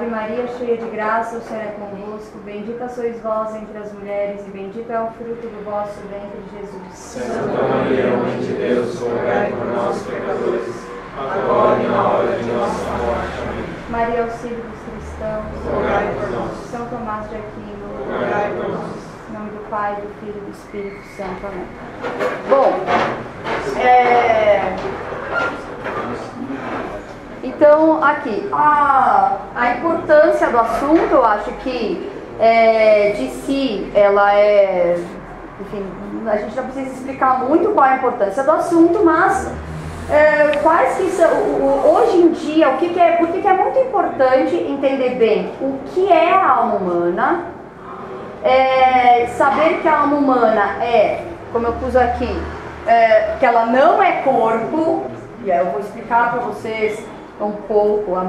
Ave Maria, cheia de graça, o Senhor é convosco. Bendita sois vós entre as mulheres, e bendito é o fruto do vosso ventre, Jesus. Santa Maria, Mãe de Deus, rogai por nós, pecadores, agora e na hora de nossa morte. Amém. Maria, auxílio dos cristãos, rogai por nós. São Tomás de Aquino, rogai por nós. Em nome do Pai, do Filho e do Espírito Santo. Amém. Bom, então, aqui, a importância do assunto, eu acho que de si, ela enfim, a gente não precisa explicar muito qual é a importância do assunto, mas quais que são, hoje em dia, por que é muito importante entender bem o que é a alma humana, saber que a alma humana como eu pus aqui, que ela não é corpo, e aí eu vou explicar para vocês um pouco, a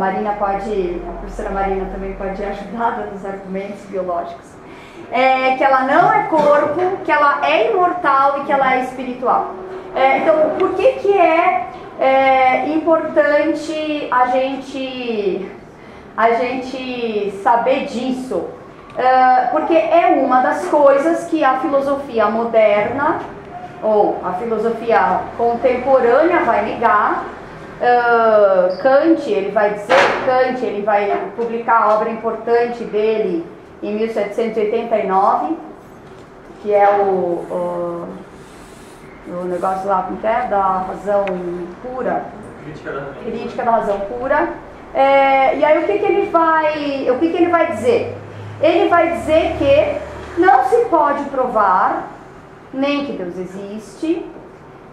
professora Marina também pode ajudar nos argumentos biológicos, que ela não é corpo, que ela é imortal e que ela é espiritual. Então, por que é importante a gente saber disso? Porque é uma das coisas que a filosofia moderna, ou a filosofia contemporânea vai negar. Kant, ele vai publicar a obra importante dele em 1789, que é o negócio lá, como é? Da razão pura, crítica da razão pura. E aí o que ele vai dizer? Ele vai dizer que não se pode provar nem que Deus existe,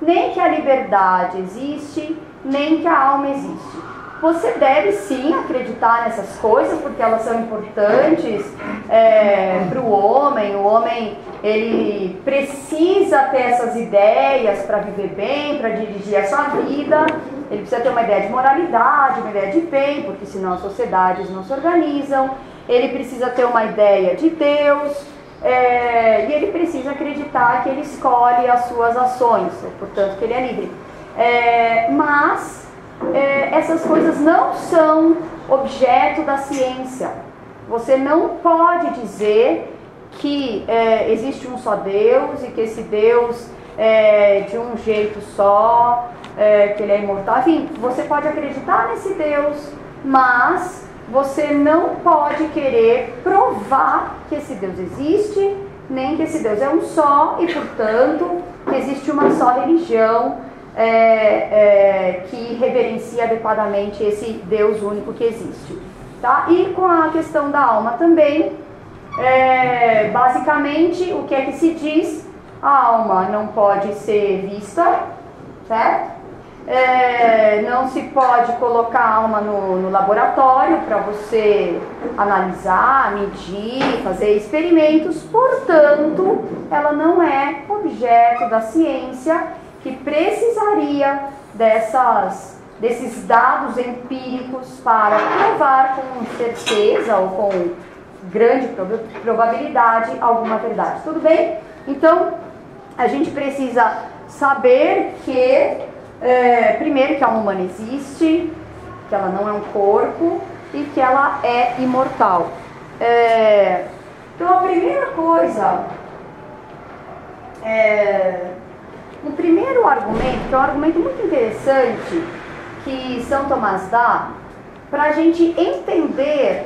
nem que a liberdade existe, nem que a alma existe. Você deve sim acreditar nessas coisas, porque elas são importantes para o homem. O homem, ele precisa ter essas ideias para viver bem, para dirigir a sua vida. Ele precisa ter uma ideia de moralidade, uma ideia de bem, porque senão as sociedades não se organizam. Ele precisa ter uma ideia de Deus, e ele precisa acreditar que ele escolhe as suas ações, portanto que ele é livre. Mas essas coisas não são objeto da ciência. Você não pode dizer que existe um só Deus e que esse Deus é de um jeito só, que ele é imortal. Enfim, você pode acreditar nesse Deus, mas você não pode querer provar que esse Deus existe, nem que esse Deus é um só e, portanto, que existe uma só religião que reverencia adequadamente esse Deus único que existe. Tá? E com a questão da alma também, basicamente, o que é que se diz? A alma não pode ser vista, certo? Não se pode colocar a alma no laboratório para você analisar, medir, fazer experimentos, portanto, ela não é objeto da ciência que precisaria desses dados empíricos para provar com certeza ou com grande probabilidade alguma verdade. Tudo bem? Então, a gente precisa saber que primeiro que a alma humana existe, que ela não é um corpo e que ela é imortal. Então a primeira coisa, o primeiro argumento, que é um argumento muito interessante que São Tomás dá, para a gente entender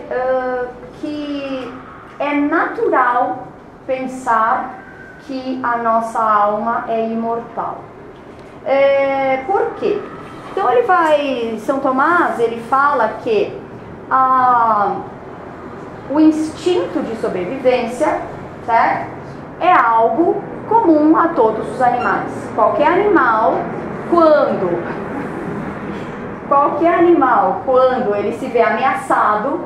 que é natural pensar que a nossa alma é imortal. Por quê? Então São Tomás, ele fala que o instinto de sobrevivência, certo? É algo comum a todos os animais. Qualquer animal, quando ele se vê ameaçado,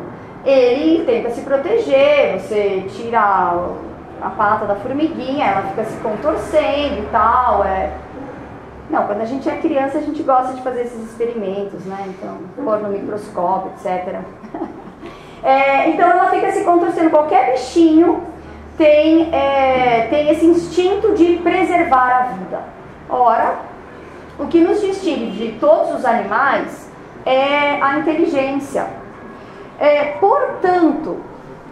ele tenta se proteger. Você tira a pata da formiguinha, ela fica se contorcendo e tal, Não, quando a gente é criança, a gente gosta de fazer esses experimentos, né? Então, pôr no microscópio, etc. Então, ela fica se contorcendo. Qualquer bichinho tem esse instinto de preservar a vida. Ora, o que nos distingue de todos os animais é a inteligência. Portanto,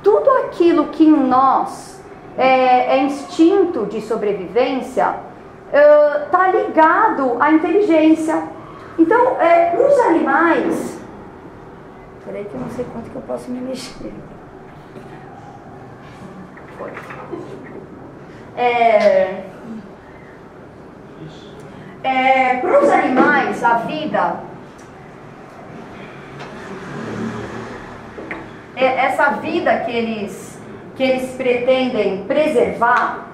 tudo aquilo que em nós é instinto de sobrevivência está ligado à inteligência. Então, os animais... Peraí que eu não sei quanto que eu posso me mexer. Foi. Para os animais, a vida, essa vida que eles pretendem preservar,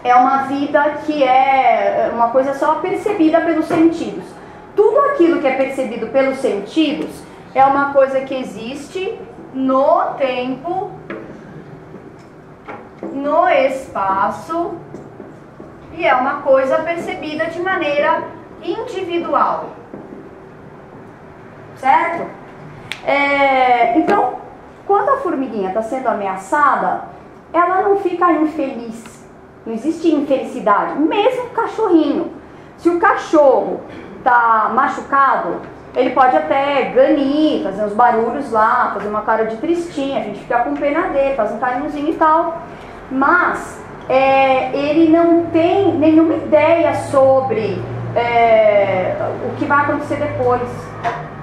é uma vida que é uma coisa só percebida pelos sentidos. Tudo aquilo que é percebido pelos sentidos é uma coisa que existe no tempo, no espaço, e é uma coisa percebida de maneira individual. Certo? Então, quando a formiguinha está sendo ameaçada, ela não fica infeliz. Não existe infelicidade. Mesmo o cachorrinho. Se o cachorro está machucado, ele pode até ganir, fazer uns barulhos lá, fazer uma cara de tristinha, a gente fica com pena dele, faz um carinhozinho e tal. Mas ele não tem nenhuma ideia sobre o que vai acontecer depois.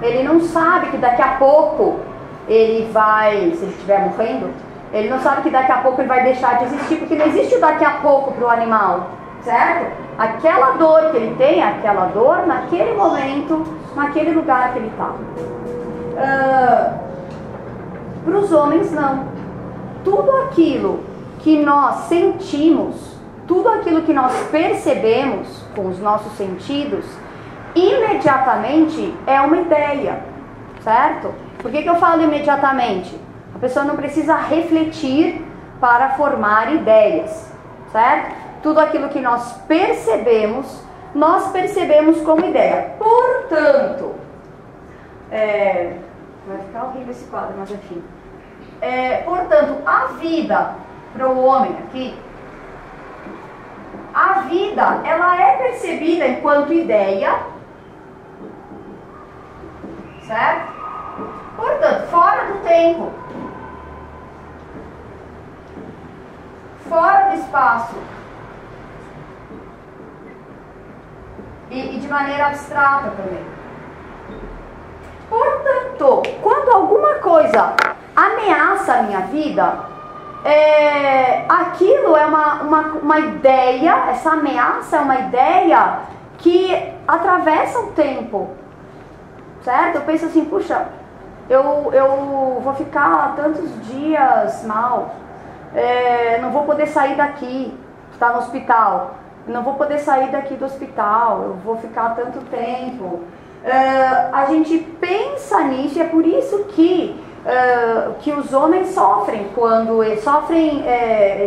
Ele não sabe que daqui a pouco ele vai, se ele estiver morrendo, ele não sabe que daqui a pouco ele vai deixar de existir, porque não existe o daqui a pouco para o animal, certo? Aquela dor que ele tem, aquela dor naquele momento, naquele lugar que ele está. Para os homens, não. Tudo aquilo que nós sentimos, tudo aquilo que nós percebemos com os nossos sentidos, imediatamente é uma ideia, certo? Por que eu falo imediatamente? A pessoa não precisa refletir para formar ideias, certo? Tudo aquilo que nós percebemos como ideia. Portanto, vai ficar horrível esse quadro, mas enfim. Portanto, a vida para o homem aqui, a vida, ela é percebida enquanto ideia, certo? Portanto, fora do tempo, fora do espaço e de maneira abstrata também. Portanto, quando alguma coisa ameaça a minha vida, aquilo é uma ideia, essa ameaça é uma ideia que atravessa o tempo, certo? Eu penso assim, puxa, eu vou ficar tantos dias mal, não vou poder sair daqui, está no hospital, não vou poder sair daqui do hospital, eu vou ficar tanto tempo. A gente pensa nisso, e é por isso que os homens sofrem quando eles sofrem,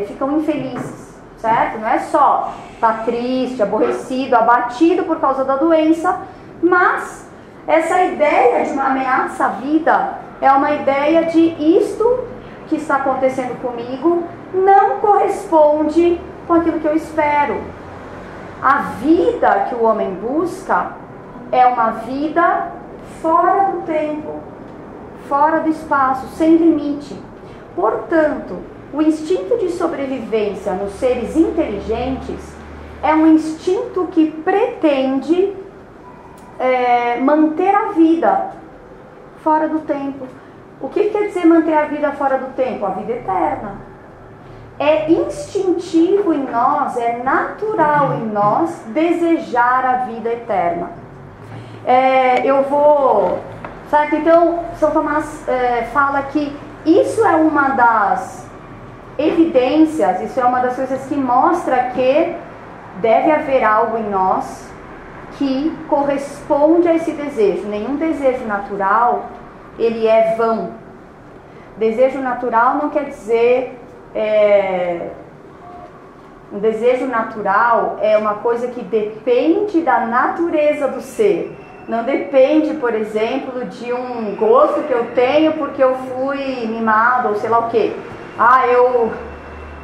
ficam infelizes, certo? Não é só estar triste, aborrecido, abatido por causa da doença, mas essa ideia de uma ameaça à vida é uma ideia de isto que está acontecendo comigo não corresponde com aquilo que eu espero. A vida que o homem busca é uma vida fora do tempo, fora do espaço, sem limite. Portanto, o instinto de sobrevivência nos seres inteligentes é um instinto que pretende manter a vida fora do tempo. O que quer dizer manter a vida fora do tempo? A vida eterna. É instintivo em nós, é natural em nós desejar a vida eterna. Certo? Então, São Tomás fala que isso é uma das evidências, isso é uma das coisas que mostra que deve haver algo em nós que corresponde a esse desejo. Nenhum desejo natural, ele é vão. Desejo natural não quer dizer... um desejo natural é uma coisa que depende da natureza do ser. Não depende, por exemplo, de um gosto que eu tenho porque eu fui mimado ou sei lá o quê.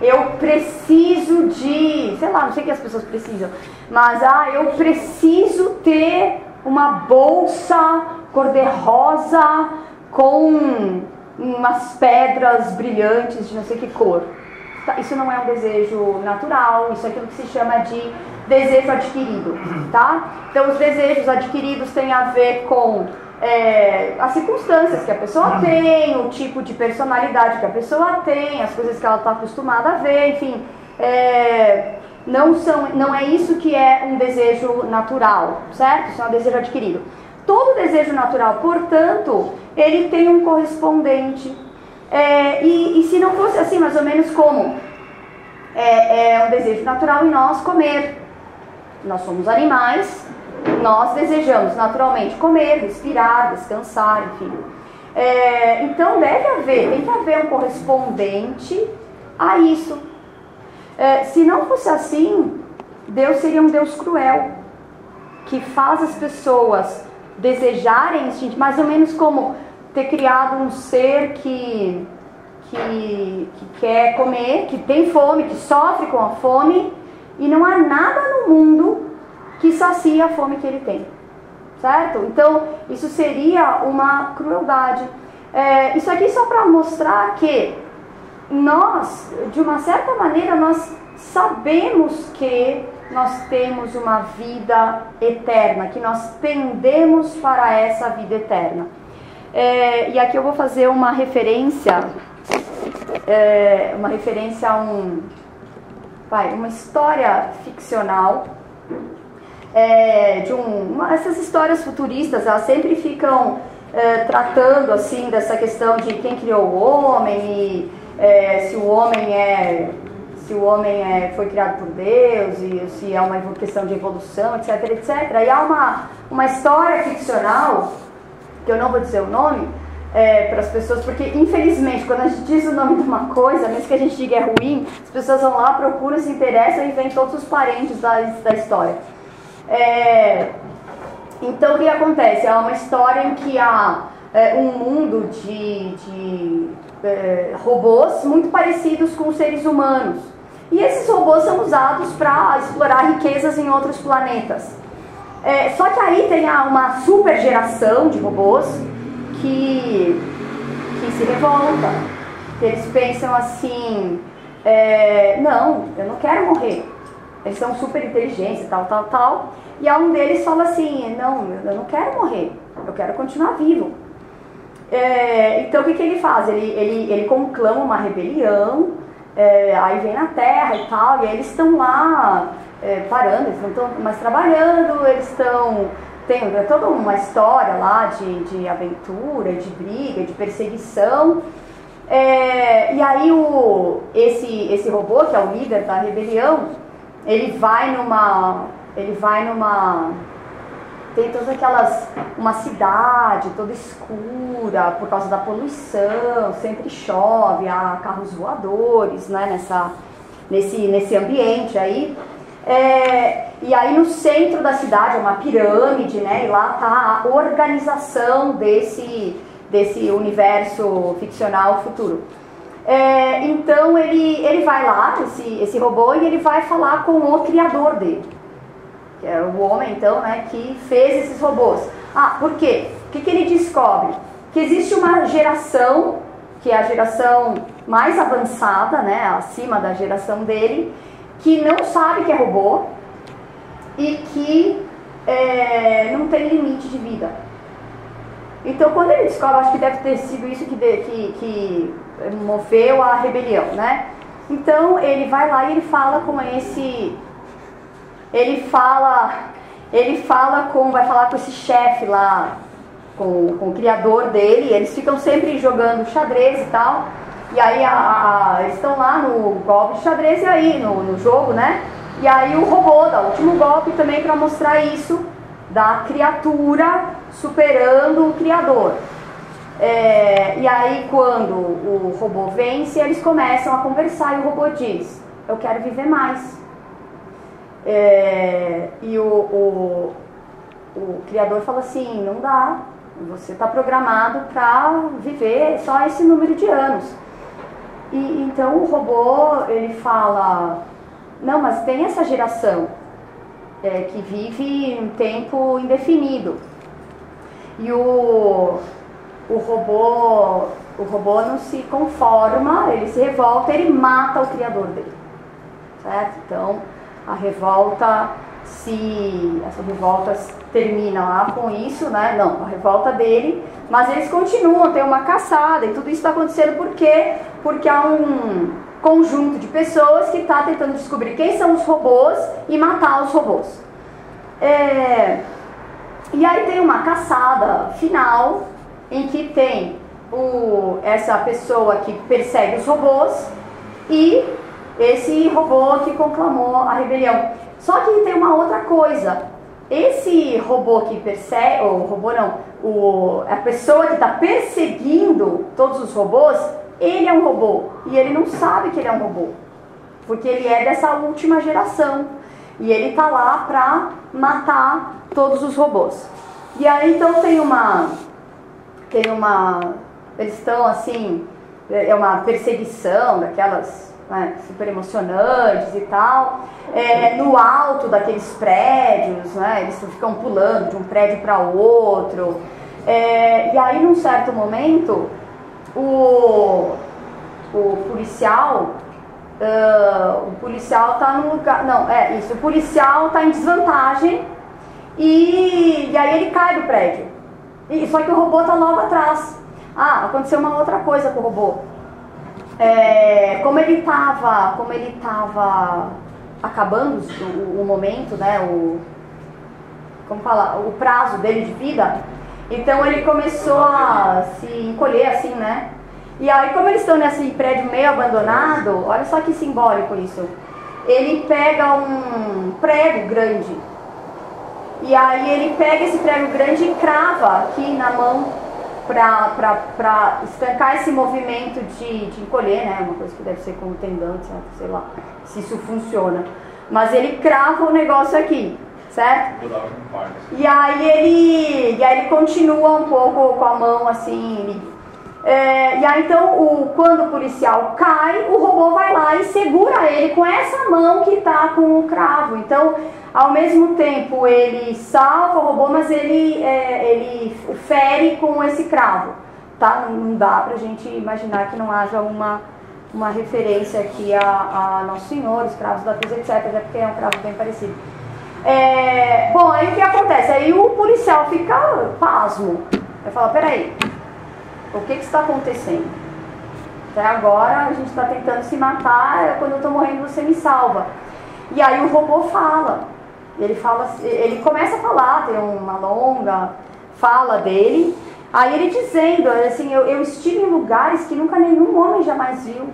Eu preciso de... sei lá, não sei o que as pessoas precisam. Mas, eu preciso ter uma bolsa cor-de-rosa com umas pedras brilhantes de não sei que cor. Isso não é um desejo natural, isso é aquilo que se chama de desejo adquirido, tá? Então os desejos adquiridos têm a ver com as circunstâncias que a pessoa tem, o tipo de personalidade que a pessoa tem, as coisas que ela está acostumada a ver, enfim, não é isso que é um desejo natural, certo? Isso é um desejo adquirido. Todo desejo natural, portanto, ele tem um correspondente. E se não fosse assim, mais ou menos como é um desejo natural em nós comer. Nós somos animais, nós desejamos naturalmente comer, respirar, descansar, enfim. Então tem que haver um correspondente a isso. Se não fosse assim, Deus seria um Deus cruel, que faz as pessoas desejarem, mais ou menos como ter criado um ser que quer comer, que tem fome, que sofre com a fome, e não há nada no mundo que sacie a fome que ele tem, certo? Então, isso seria uma crueldade. Isso aqui só para mostrar que nós, de uma certa maneira, nós sabemos que nós temos uma vida eterna, que nós tendemos para essa vida eterna. E aqui eu vou fazer uma referência a uma história ficcional, essas histórias futuristas, elas sempre ficam tratando assim dessa questão de quem criou o homem, e se o homem foi criado por Deus, e se é uma questão de evolução, etc, etc. E há uma história ficcional, que eu não vou dizer o nome, para as pessoas, porque infelizmente quando a gente diz o nome de uma coisa, mesmo que a gente diga é ruim, as pessoas vão lá, procuram, se interessam e veem todos os parentes da história. Então o que acontece? É uma história em que há um mundo de robôs muito parecidos com os seres humanos, e esses robôs são usados para explorar riquezas em outros planetas. Só que aí tem uma super geração de robôs que se revolta, que eles pensam assim, não, eu não quero morrer, eles são super inteligentes e tal, e aí um deles fala assim, não, eu não quero morrer, eu quero continuar vivo. Então o que ele faz? Ele conclama uma rebelião, aí vem na Terra e tal, e aí eles estão lá parando, eles não estão mais trabalhando, eles tem toda uma história lá de aventura, de briga, de perseguição. E aí esse robô, que é o líder da rebelião, ele vai numa tem todas uma cidade toda escura por causa da poluição, sempre chove, há carros voadores, né, nesse ambiente aí. E aí no centro da cidade é uma pirâmide, né, e lá está a organização desse universo ficcional futuro. Então ele vai lá, esse robô, e ele vai falar com o criador dele, que é o homem, então, né, que fez esses robôs. Por quê? O que ele descobre? Que existe uma geração, que é a geração mais avançada, né, acima da geração dele, que não sabe que é robô e que não tem limite de vida. Então, quando ele descobre, acho que deve ter sido isso que moveu a rebelião, né? Então, ele vai lá e ele fala com esse... vai falar com esse chefe lá, com o criador dele, eles ficam sempre jogando xadrez e tal, e aí eles estão lá no golpe de xadrez, e aí no jogo, né? E aí o robô dá o último golpe também para mostrar isso, da criatura superando o criador. E aí quando o robô vence, eles começam a conversar, e o robô diz, eu quero viver mais. E o criador fala assim, não dá, você está programado para viver só esse número de anos. E então o robô, ele fala, não, mas tem essa geração que vive um tempo indefinido. E o robô O robô não se conforma, ele se revolta, ele mata o criador dele, certo? Então, a revolta, essa revolta termina lá com isso, né? Não, a revolta dele, mas eles continuam, tem uma caçada e tudo isso está acontecendo por quê? Porque há um conjunto de pessoas que está tentando descobrir quem são os robôs e matar os robôs. E aí tem uma caçada final em que tem essa pessoa que persegue os robôs e esse robô que conclamou a rebelião. Só que tem uma outra coisa. Esse robô que persegue, a pessoa que está perseguindo todos os robôs, ele é um robô e ele não sabe que ele é um robô, porque ele é dessa última geração e ele está lá para matar todos os robôs. E aí então eles estão assim, é uma perseguição daquelas, né, super emocionantes e tal, no alto daqueles prédios, né, eles ficam pulando de um prédio para outro, e aí num certo momento o policial está no lugar, o policial está em desvantagem e aí ele cai do prédio, só que o robô está logo atrás. Aconteceu uma outra coisa com o robô. Como ele estava acabando o momento, né, o prazo dele de vida, então ele começou a se encolher assim, né? E aí, como eles estão nesse prédio meio abandonado, olha só que simbólico isso. Ele pega um prego grande. E aí ele pega esse prego grande e crava aqui na mão para estancar esse movimento de encolher, né? Uma coisa que deve ser como tendão, sei lá, se isso funciona. Mas ele crava o negócio aqui, certo? E aí ele continua um pouco com a mão assim. E aí então, quando o policial cai, o robô vai lá e segura ele com essa mão que está com o cravo. Então, ao mesmo tempo, ele salva o robô, mas ele o fere com esse cravo. Tá? Não dá pra gente imaginar que não haja uma referência aqui a Nosso Senhor, os cravos da cruz, etc. Até porque é um cravo bem parecido. Bom, aí o que acontece? Aí o policial fica pasmo. Ele fala, peraí, o que está acontecendo? Até agora a gente está tentando se matar, quando eu estou morrendo você me salva. E aí o robô fala. Ele começa a falar, tem uma longa fala dele. Aí ele dizendo, assim, eu estive em lugares que nunca nenhum homem jamais viu.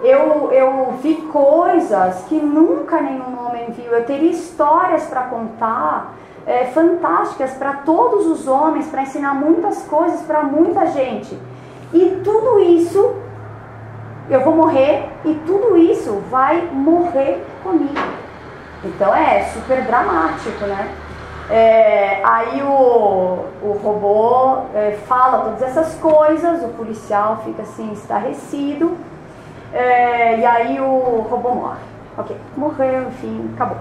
Eu vi coisas que nunca nenhum homem viu. Eu teria histórias para contar, fantásticas para todos os homens, para ensinar muitas coisas para muita gente. E tudo isso, eu vou morrer e tudo isso vai morrer comigo. Então é super dramático, né? Aí o robô fala todas essas coisas, o policial fica assim estarrecido, e aí o robô morre. Ok, morreu, enfim, acabou.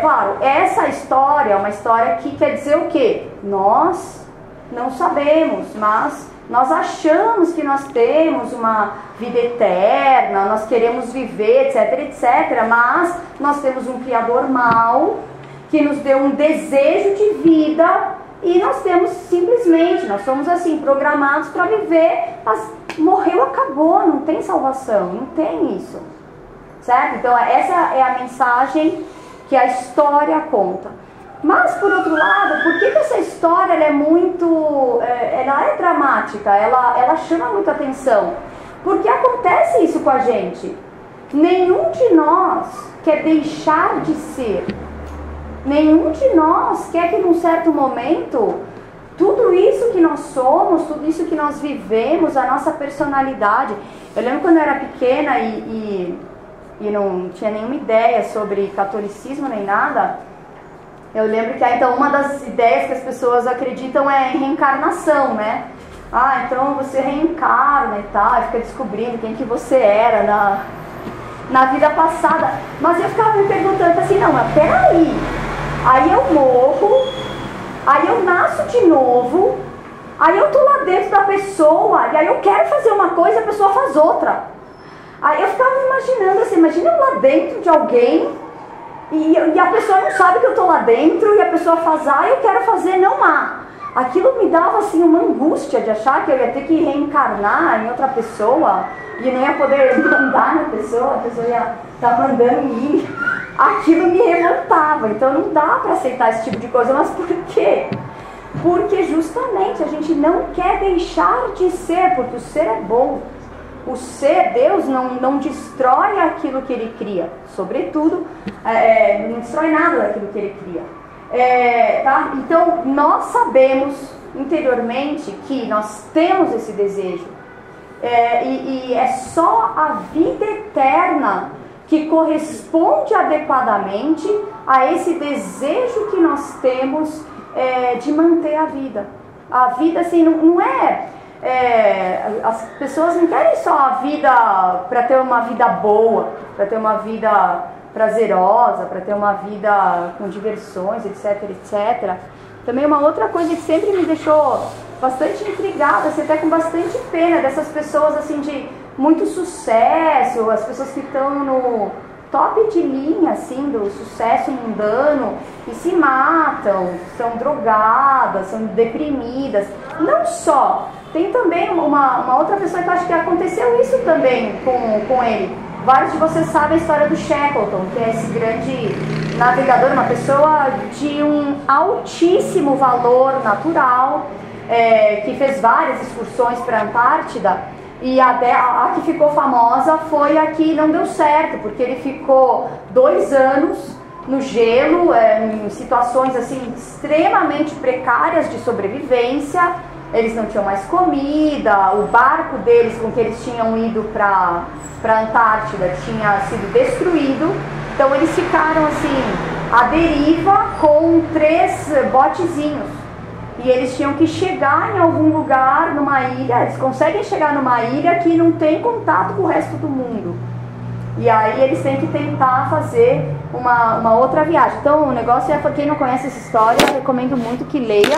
Claro, essa história é uma história que quer dizer o quê? Nós não sabemos, mas nós achamos que nós temos uma vida eterna, nós queremos viver, etc, etc, mas nós temos um Criador mau que nos deu um desejo de vida e nós temos simplesmente, nós somos assim, programados para viver, mas morreu, acabou, não tem salvação, não tem isso, certo? Então essa é a mensagem que a história conta. Mas, por outro lado, por que essa história ela é muito, ela é dramática, ela chama muita atenção? Porque acontece isso com a gente. Nenhum de nós quer deixar de ser. Nenhum de nós quer que num certo momento, tudo isso que nós somos, tudo isso que nós vivemos, a nossa personalidade. Eu lembro quando eu era pequena e não tinha nenhuma ideia sobre catolicismo nem nada. Eu lembro que então uma das ideias que as pessoas acreditam é em reencarnação, né? Então você reencarna e tal, e fica descobrindo quem que você era na vida passada. Mas eu ficava me perguntando assim, não, mas peraí, aí eu morro, aí eu nasço de novo, Aí eu tô lá dentro da pessoa, e aí eu quero fazer uma coisa e a pessoa faz outra. Aí eu ficava imaginando assim, imagina eu lá dentro de alguém, e a pessoa não sabe que eu tô lá dentro, e a pessoa faz A e eu quero fazer não A. Aquilo me dava assim uma angústia de achar que eu ia ter que reencarnar em outra pessoa, e não ia poder mandar na pessoa, a pessoa ia estar mandando em mim. Aquilo me revoltava, então não dá para aceitar esse tipo de coisa. Mas por quê? Porque justamente a gente não quer deixar de ser, porque o ser é bom. O ser, Deus não destrói aquilo que Ele cria, sobretudo, não destrói nada daquilo que Ele cria. Tá? Então nós sabemos interiormente que nós temos esse desejo, e é só a vida eterna que corresponde adequadamente a esse desejo que nós temos de manter a vida. A vida assim não é as pessoas não querem só a vida para ter uma vida boa, para ter uma vida prazerosa, para ter uma vida com diversões, etc, etc. Também uma outra coisa que sempre me deixou bastante intrigada, assim, até com bastante pena dessas pessoas assim de muito sucesso, as pessoas que estão no top de linha assim do sucesso mundano e se matam, são drogadas, são deprimidas. Não só, tem também uma outra pessoa que eu acho que aconteceu isso também com ele. Vários de vocês sabem a história do Shackleton, que é esse grande navegador, uma pessoa de um altíssimo valor natural, que fez várias excursões para a Antártida, e a que ficou famosa foi a que não deu certo, porque ele ficou 2 anos no gelo, em situações assim extremamente precárias de sobrevivência. Eles não tinham mais comida, o barco deles com que eles tinham ido para a Antártida tinha sido destruído, então eles ficaram assim, à deriva com 3 botezinhos, e eles tinham que chegar em algum lugar, numa ilha. Eles conseguem chegar numa ilha que não tem contato com o resto do mundo, e aí eles têm que tentar fazer uma outra viagem. Então o negócio para quem não conhece essa história, eu recomendo muito que leia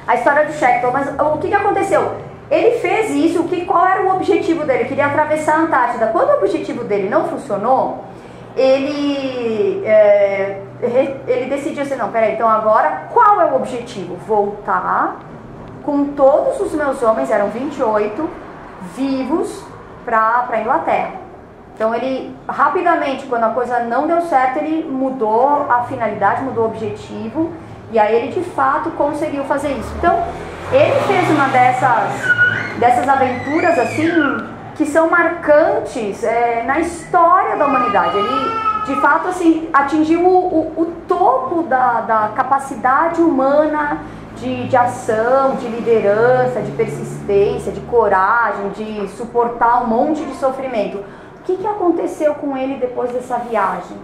a história do Shackleton. Mas o que aconteceu? Ele fez isso, qual era o objetivo dele? Ele queria atravessar a Antártida. Quando o objetivo dele não funcionou, ele decidiu assim, não, peraí, então agora qual é o objetivo? Voltar com todos os meus homens, eram 28, vivos para a Inglaterra. Então ele, rapidamente, quando a coisa não deu certo, ele mudou a finalidade, mudou o objetivo, e aí ele de fato conseguiu fazer isso. Então ele fez uma dessas aventuras assim, que são marcantes na história da humanidade. Ele de fato assim, atingiu o topo da capacidade humana de ação, de liderança, de persistência, de coragem, de suportar um monte de sofrimento. O que aconteceu com ele depois dessa viagem?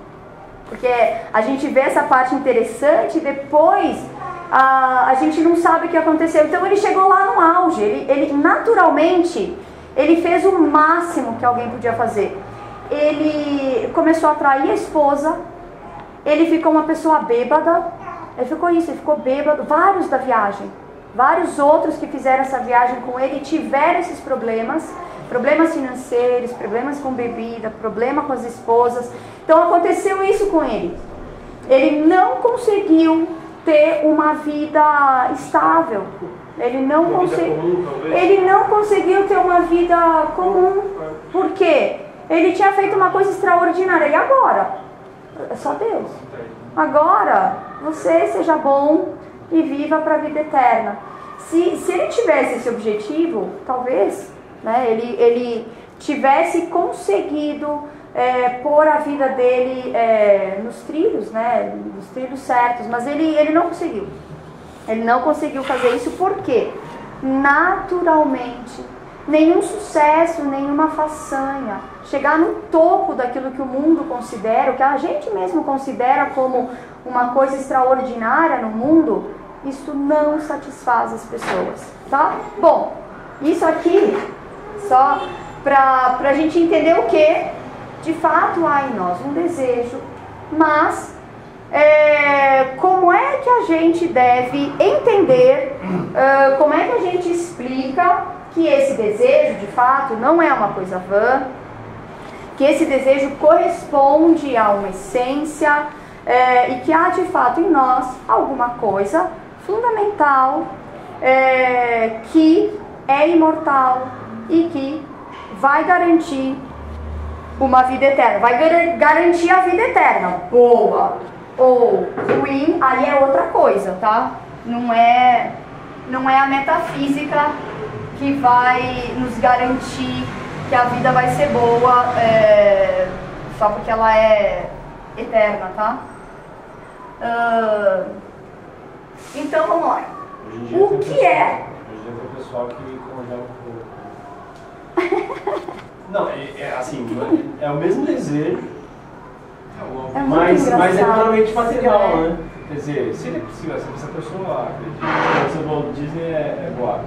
Porque a gente vê essa parte interessante, depois a gente não sabe o que aconteceu. Então ele chegou lá no auge, ele naturalmente, ele fez o máximo que alguém podia fazer. Ele começou a atrair a esposa, ele ficou uma pessoa bêbada, ele ficou bêbado. Vários da viagem, vários outros que fizeram essa viagem com ele tiveram esses problemas financeiros, problemas com bebida, problema com as esposas. Então aconteceu isso com ele. Ele não conseguiu ter uma vida estável. Ele não conseguiu ter uma vida comum. Por quê? Ele tinha feito uma coisa extraordinária. E agora? É só Deus. Agora, você seja bom e viva para a vida eterna. Se ele tivesse esse objetivo, talvez, né, ele tivesse conseguido pôr a vida dele nos trilhos, né, nos trilhos certos. Mas ele não conseguiu. Ele não conseguiu fazer isso porque, naturalmente, nenhum sucesso, nenhuma façanha, chegar no topo daquilo que o mundo considera, o que a gente mesmo considera como uma coisa extraordinária no mundo, isso não satisfaz as pessoas, tá? Bom, isso aqui só para a gente entender o que de fato há em nós um desejo, mas como é que a gente deve entender, como é que a gente explica que esse desejo, de fato, não é uma coisa vã, que esse desejo corresponde a uma essência, e que há, de fato, em nós alguma coisa fundamental, que é imortal e que vai garantir uma vida eterna, vai garantir a vida eterna, boa ou ruim, aí é outra coisa, tá? Não é a metafísica que vai nos garantir que a vida vai ser boa, só porque ela é eterna, tá? Então vamos lá. O que é? Hoje em dia tem pessoal que congela o fogo. Não, assim, é o mesmo desejo, mas é totalmente material, né? Quer dizer, se essa pessoa acredita, o Walt Disney é boato,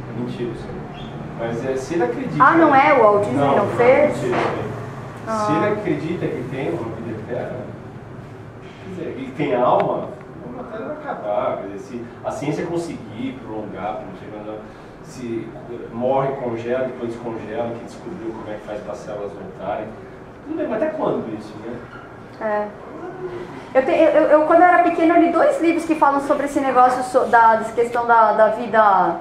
é mentira isso. Mas se ele acredita... não é? O Walt Disney não fez? Mentira, se ele acredita que tem uma vida eterna, quer dizer, e tem alma, a matéria vai acabar. Quer dizer, se a ciência conseguir prolongar, se morre, congela, depois descongela, que descobriu como é que faz para as células voltarem. Tudo bem, mas até quando isso, né? Eu quando eu era pequena, eu li 2 livros que falam sobre esse negócio dessa questão da vida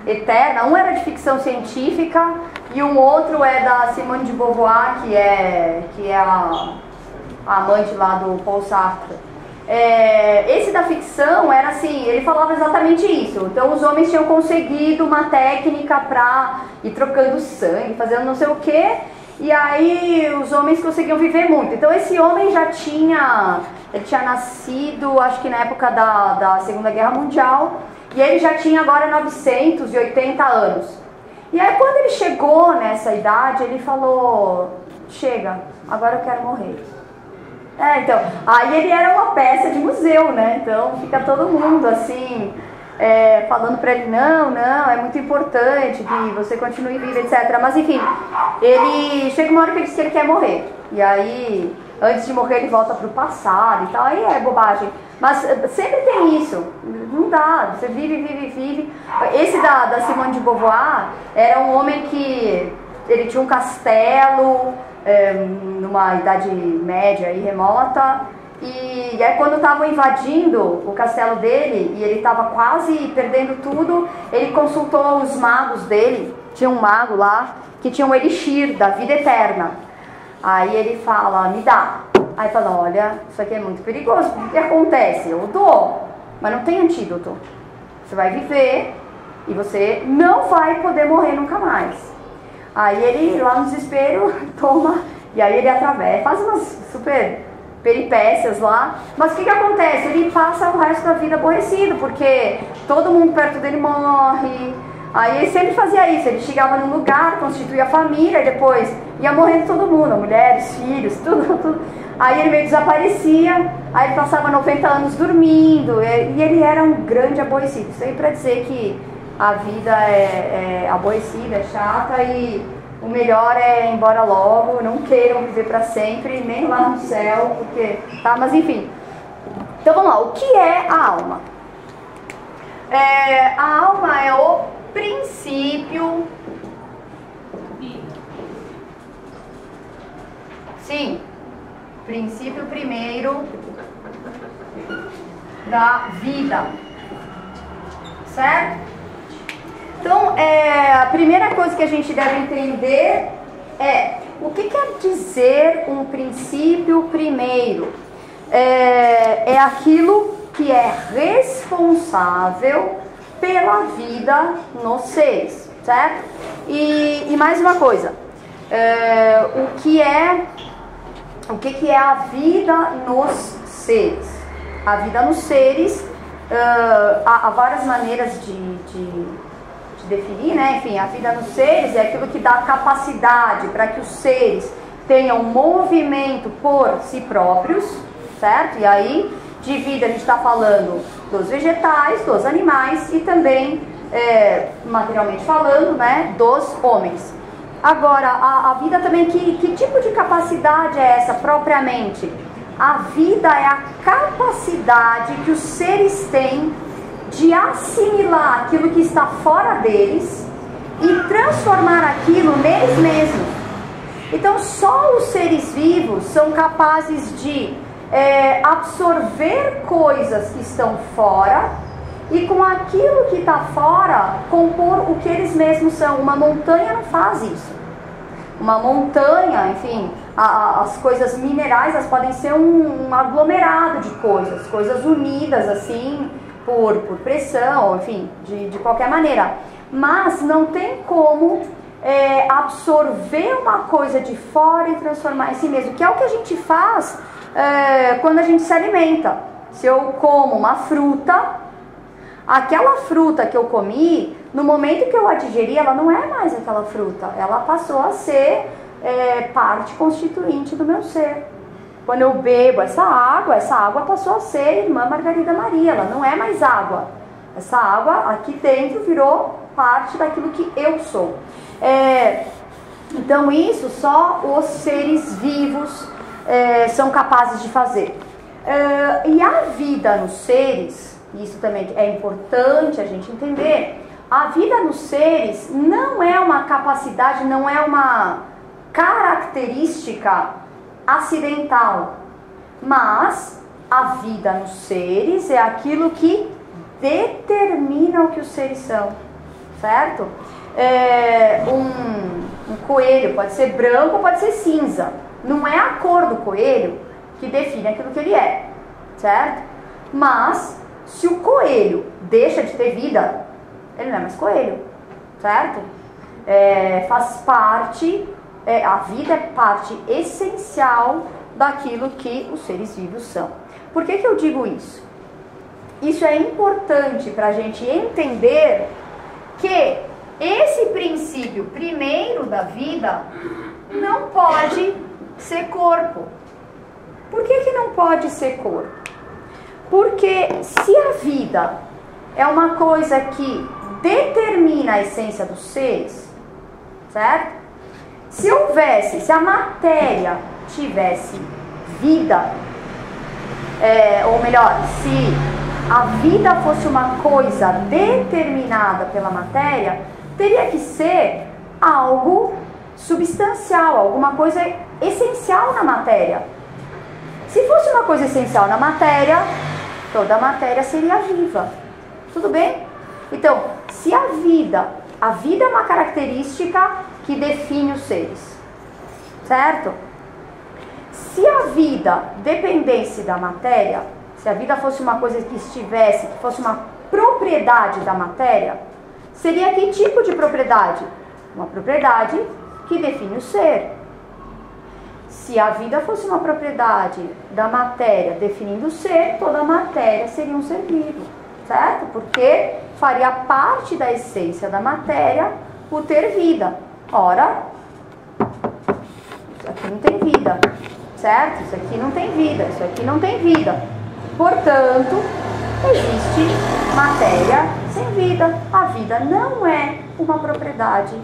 eterna. Um era de ficção científica e um outro é da Simone de Beauvoir, que é a amante lá do Paul Sartre. Esse da ficção era assim, ele falava exatamente isso. Então os homens tinham conseguido uma técnica para ir trocando sangue, fazendo não sei o que, e aí os homens conseguiam viver muito. Então esse homem ele tinha nascido, acho que na época da Segunda Guerra Mundial, e ele já tinha agora 980 anos. E aí quando ele chegou nessa idade, ele falou, chega, agora eu quero morrer. Então, aí ele era uma peça de museu, né? Então fica todo mundo assim, falando pra ele, não, é muito importante que você continue vivo, etc. Mas enfim, ele chega uma hora que ele diz que ele quer morrer. E aí, antes de morrer, ele volta pro passado e tal, aí é bobagem. Mas sempre tem isso, não dá, você vive. Esse da Simone de Beauvoir era um homem que ele tinha um castelo, numa idade média e remota, e aí quando estavam invadindo o castelo dele e ele estava quase perdendo tudo, ele consultou os magos dele. Tinha um mago lá que tinha um elixir da vida eterna. Aí ele fala, me dá. Aí fala, olha, isso aqui é muito perigoso. O que acontece? Eu dou, mas não tem antídoto. Você vai viver e você não vai poder morrer nunca mais. Aí ele, lá no desespero, toma, e aí ele atravessa, faz umas super peripécias lá. Mas o que acontece? Ele passa o resto da vida aborrecido, porque todo mundo perto dele morre. Aí ele sempre fazia isso, ele chegava num lugar, constituía a família, e depois ia morrendo todo mundo, mulheres, filhos, tudo. Aí ele meio desaparecia, aí ele passava 90 anos dormindo, e ele era um grande aborrecido. Isso aí pra dizer que a vida é aborrecida, é chata, e o melhor é ir embora logo, não queiram viver para sempre, nem lá no céu, porque, tá? Mas enfim, então vamos lá, o que é a alma? A alma é o princípio, sim, princípio primeiro da vida, certo? Então, a primeira coisa que a gente deve entender é o que quer dizer um princípio primeiro. É aquilo que é responsável pela vida nos seres, certo? E mais uma coisa, o que é a vida nos seres? A vida nos seres, há várias maneiras de definir, né? Enfim, a vida nos seres é aquilo que dá capacidade para que os seres tenham movimento por si próprios, certo? E aí, de vida a gente está falando dos vegetais, dos animais e também, materialmente falando, né, dos homens. Agora, a vida também, que tipo de capacidade é essa propriamente? A vida é a capacidade que os seres têm de assimilar aquilo que está fora deles e transformar aquilo neles mesmos. Então só os seres vivos são capazes de absorver coisas que estão fora e com aquilo que está fora compor o que eles mesmos são. Uma montanha não faz isso. Uma montanha, enfim, as coisas minerais, elas podem ser um aglomerado de coisas unidas assim por pressão, enfim, de qualquer maneira. Mas não tem como absorver uma coisa de fora e transformar em si mesmo, que é o que a gente faz quando a gente se alimenta. Se eu como uma fruta, aquela fruta que eu comi, no momento que eu a digeri, ela não é mais aquela fruta, ela passou a ser parte constituinte do meu ser. Quando eu bebo essa água passou a ser Irmã Margarida Maria, ela não é mais água. Essa água aqui dentro virou parte daquilo que eu sou. Então isso só os seres vivos são capazes de fazer. E a vida nos seres, isso também é importante a gente entender, a vida nos seres não é uma capacidade, não é uma característica acidental, mas a vida nos seres é aquilo que determina o que os seres são, certo? Um coelho pode ser branco ou pode ser cinza, não é a cor do coelho que define aquilo que ele é, certo? Mas se o coelho deixa de ter vida, ele não é mais coelho, certo? Faz parte, a vida é parte essencial daquilo que os seres vivos são. Por que eu digo isso? Isso é importante para a gente entender que esse princípio primeiro da vida não pode ser corpo. Por que não pode ser corpo? Porque se a vida é uma coisa que determina a essência dos seres, certo? Se a matéria tivesse vida, ou melhor, se a vida fosse uma coisa determinada pela matéria, teria que ser algo substancial, alguma coisa essencial na matéria. Se fosse uma coisa essencial na matéria, toda a matéria seria viva. Tudo bem? Então, se a vida é uma característica que define os seres, certo? Se a vida dependesse da matéria, se a vida fosse uma coisa que fosse uma propriedade da matéria, seria que tipo de propriedade? Uma propriedade que define o ser. Se a vida fosse uma propriedade da matéria definindo o ser, toda a matéria seria um ser vivo, certo? Porque faria parte da essência da matéria o ter vida. Ora, isso aqui não tem vida, certo? Isso aqui não tem vida, isso aqui não tem vida. Portanto, existe matéria sem vida. A vida não é uma propriedade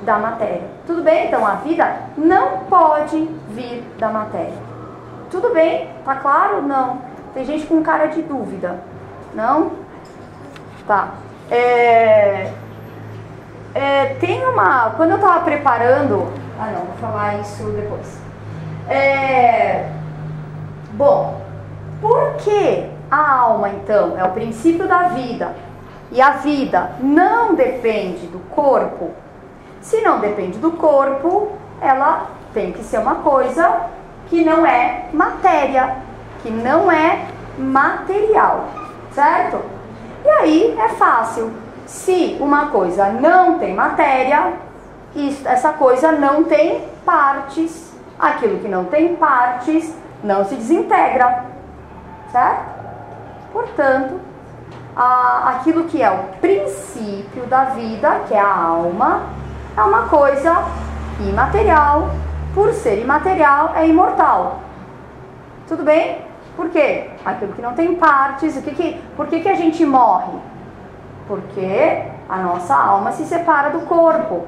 da matéria. Tudo bem? Então a vida não pode vir da matéria. Tudo bem? Tá claro? Não. Tem gente com cara de dúvida. Não? Tá. Tem uma... Quando eu tava preparando... não, vou falar isso depois. Bom, por que a alma, então, é o princípio da vida e a vida não depende do corpo? Se não depende do corpo, ela tem que ser uma coisa que não é matéria, que não é material, certo? E aí é fácil. Se uma coisa não tem matéria, essa coisa não tem partes. Aquilo que não tem partes não se desintegra, certo? Portanto, aquilo que é o princípio da vida, que é a alma, é uma coisa imaterial. Por ser imaterial, é imortal. Tudo bem? Por quê? Aquilo que não tem partes. Por que a gente morre? Porque a nossa alma se separa do corpo.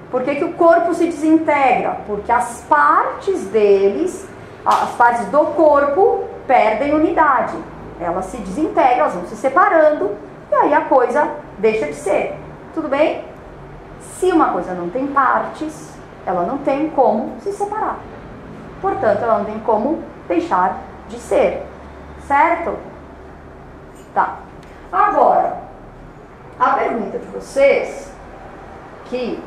Por que o corpo se desintegra? Porque as partes deles as partes do corpo perdem unidade, elas se desintegram, elas vão se separando, e aí a coisa deixa de ser. Tudo bem? Se uma coisa não tem partes, ela não tem como se separar. Portanto, ela não tem como deixar de ser. Certo? Tá. Agora, a pergunta de vocês, que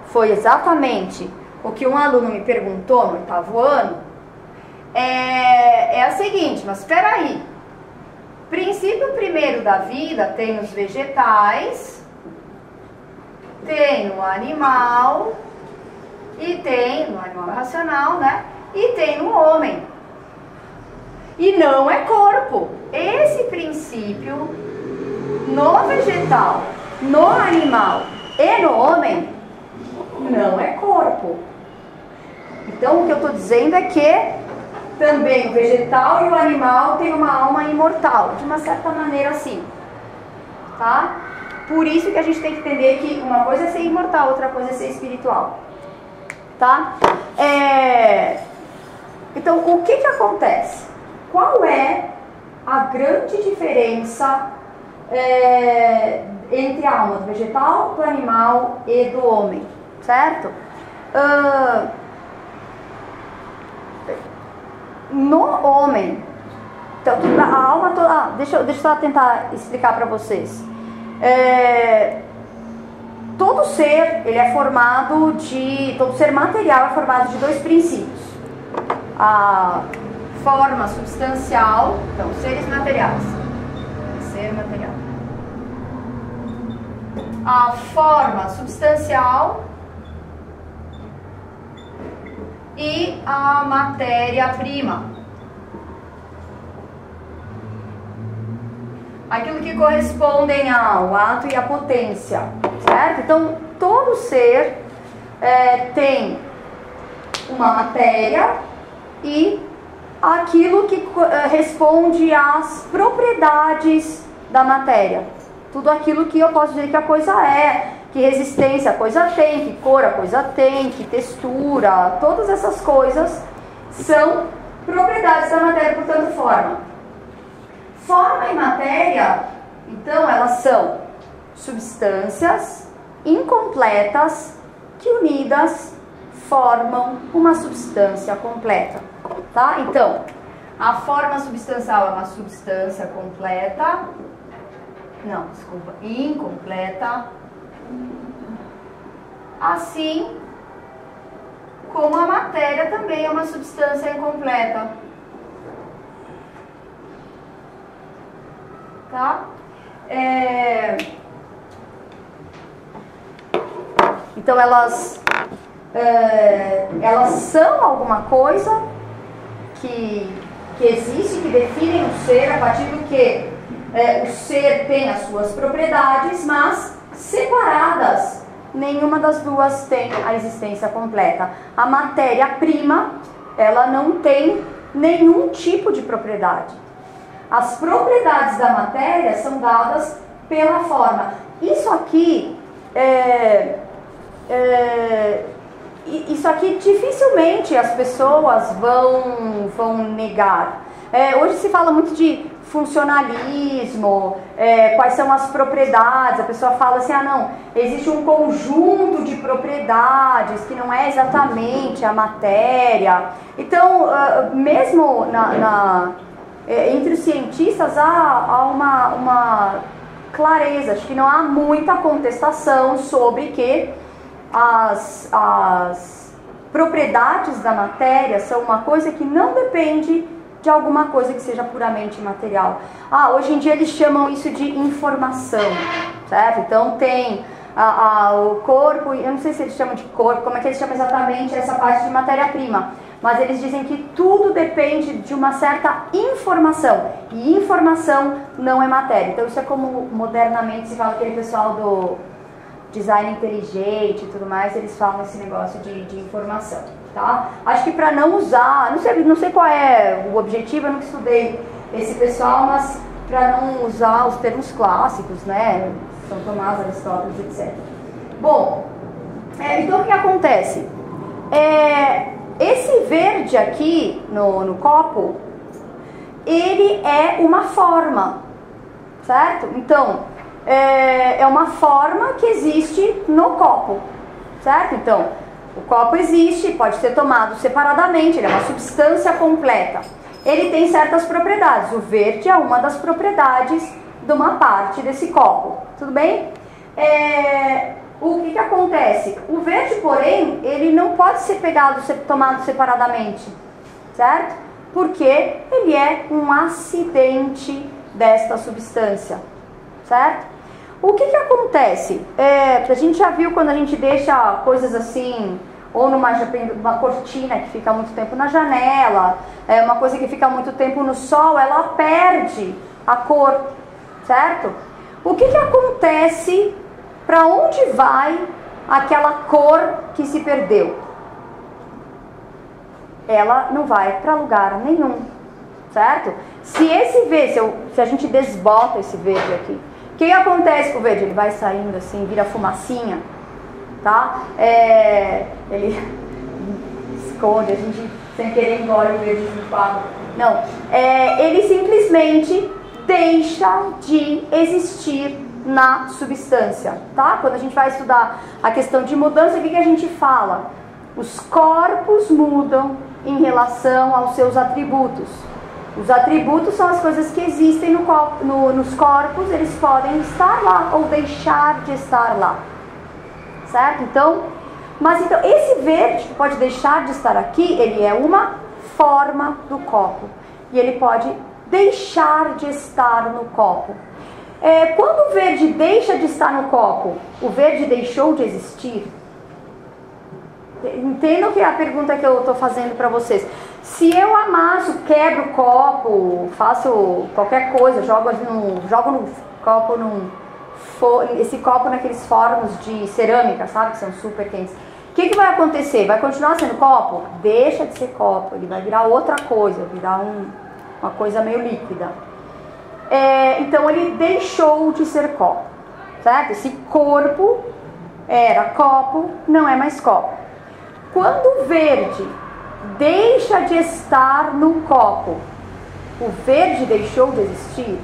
foi exatamente o que um aluno me perguntou no 8º ano, é a seguinte, mas espera aí. Princípio primeiro da vida tem os vegetais, tem no animal, e tem no animal racional, né? E tem no homem. E não é corpo. Esse princípio no vegetal, no animal e no homem não é corpo. Então o que eu estou dizendo é que também o vegetal e o animal têm uma alma imortal, de uma certa maneira assim, tá? Por isso que a gente tem que entender que uma coisa é ser imortal, outra coisa é ser espiritual, tá? Então, o que acontece? Qual é a grande diferença entre a alma do vegetal, do animal e do homem, certo? No homem, então, a alma toda, deixa eu só tentar explicar para vocês. Todo ser, ele é formado todo ser material é formado de 2 princípios. A forma substancial, então, seres materiais. Ser material. A forma substancial e a matéria-prima. Aquilo que correspondem ao ato e à potência, certo? Então, todo ser tem uma matéria e aquilo que responde às propriedades da matéria. Tudo aquilo que eu posso dizer que a coisa é, que resistência a coisa tem, que cor a coisa tem, que textura, todas essas coisas são propriedades da matéria, portanto, forma. Forma e matéria, então, elas são substâncias incompletas que unidas formam uma substância completa, tá? Então, a forma substancial é uma substância completa, incompleta, assim como a matéria também é uma substância incompleta, tá? Então elas são alguma coisa que existe, que definem o ser a partir do que o ser tem as suas propriedades, mas separadas, nenhuma das duas tem a existência completa. A matéria-prima, ela não tem nenhum tipo de propriedade. As propriedades da matéria são dadas pela forma. Isso aqui isso aqui dificilmente as pessoas vão negar. Hoje se fala muito de funcionalismo, quais são as propriedades. A pessoa fala assim, não, existe um conjunto de propriedades que não é exatamente a matéria. Então, mesmo entre os cientistas há uma clareza, acho que não há muita contestação sobre que as propriedades da matéria são uma coisa que não depende de alguma coisa que seja puramente material. Hoje em dia eles chamam isso de informação, certo? Então tem o corpo, eu não sei se eles chamam de corpo, como é que eles chamam exatamente essa parte de matéria-prima, mas eles dizem que tudo depende de uma certa informação, e informação não é matéria. Então isso é como modernamente se fala, aquele pessoal do design inteligente e tudo mais, eles falam esse negócio de informação, tá? Acho que para não usar, não sei qual é o objetivo, eu nunca estudei esse pessoal, mas para não usar os termos clássicos, né? São Tomás, Aristóteles, etc. Bom, então o que acontece? esse verde aqui no copo, ele é uma forma, certo? Então, é uma forma que existe no copo, certo? Então, o copo existe, pode ser tomado separadamente, ele é uma substância completa. Ele tem certas propriedades, o verde é uma das propriedades de uma parte desse copo, tudo bem? O que acontece? O verde, porém, ele não pode ser tomado separadamente, certo? Porque ele é um acidente desta substância, certo? O que acontece? A gente já viu quando a gente deixa coisas assim, ou uma cortina que fica muito tempo na janela, uma coisa que fica muito tempo no sol, ela perde a cor, certo? O que acontece? Para onde vai aquela cor que se perdeu? Ela não vai para lugar nenhum, certo? Se a gente desbota esse verde aqui, o que acontece com o verde? Ele vai saindo assim, vira fumacinha, tá? Ele esconde, a gente sem querer engole o verde no quadro. Não, ele simplesmente deixa de existir na substância, tá? Quando a gente vai estudar a questão de mudança, o que a gente fala? Os corpos mudam em relação aos seus atributos. Os atributos são as coisas que existem nos corpos, eles podem estar lá ou deixar de estar lá, certo? Então, esse verde que pode deixar de estar aqui, ele é uma forma do copo e ele pode deixar de estar no copo. Quando o verde deixa de estar no copo, o verde deixou de existir? Entendam que é a pergunta que eu estou fazendo para vocês. Se eu amasso, quebro o copo, faço qualquer coisa, jogo no copo, esse copo naqueles fornos de cerâmica, sabe, que são super quentes. O que vai acontecer? Vai continuar sendo copo? Deixa de ser copo, ele vai virar outra coisa, virar uma coisa meio líquida. Então ele deixou de ser copo, certo? Esse corpo era copo, não é mais copo. Quando o verde deixa de estar no copo, o verde deixou de existir?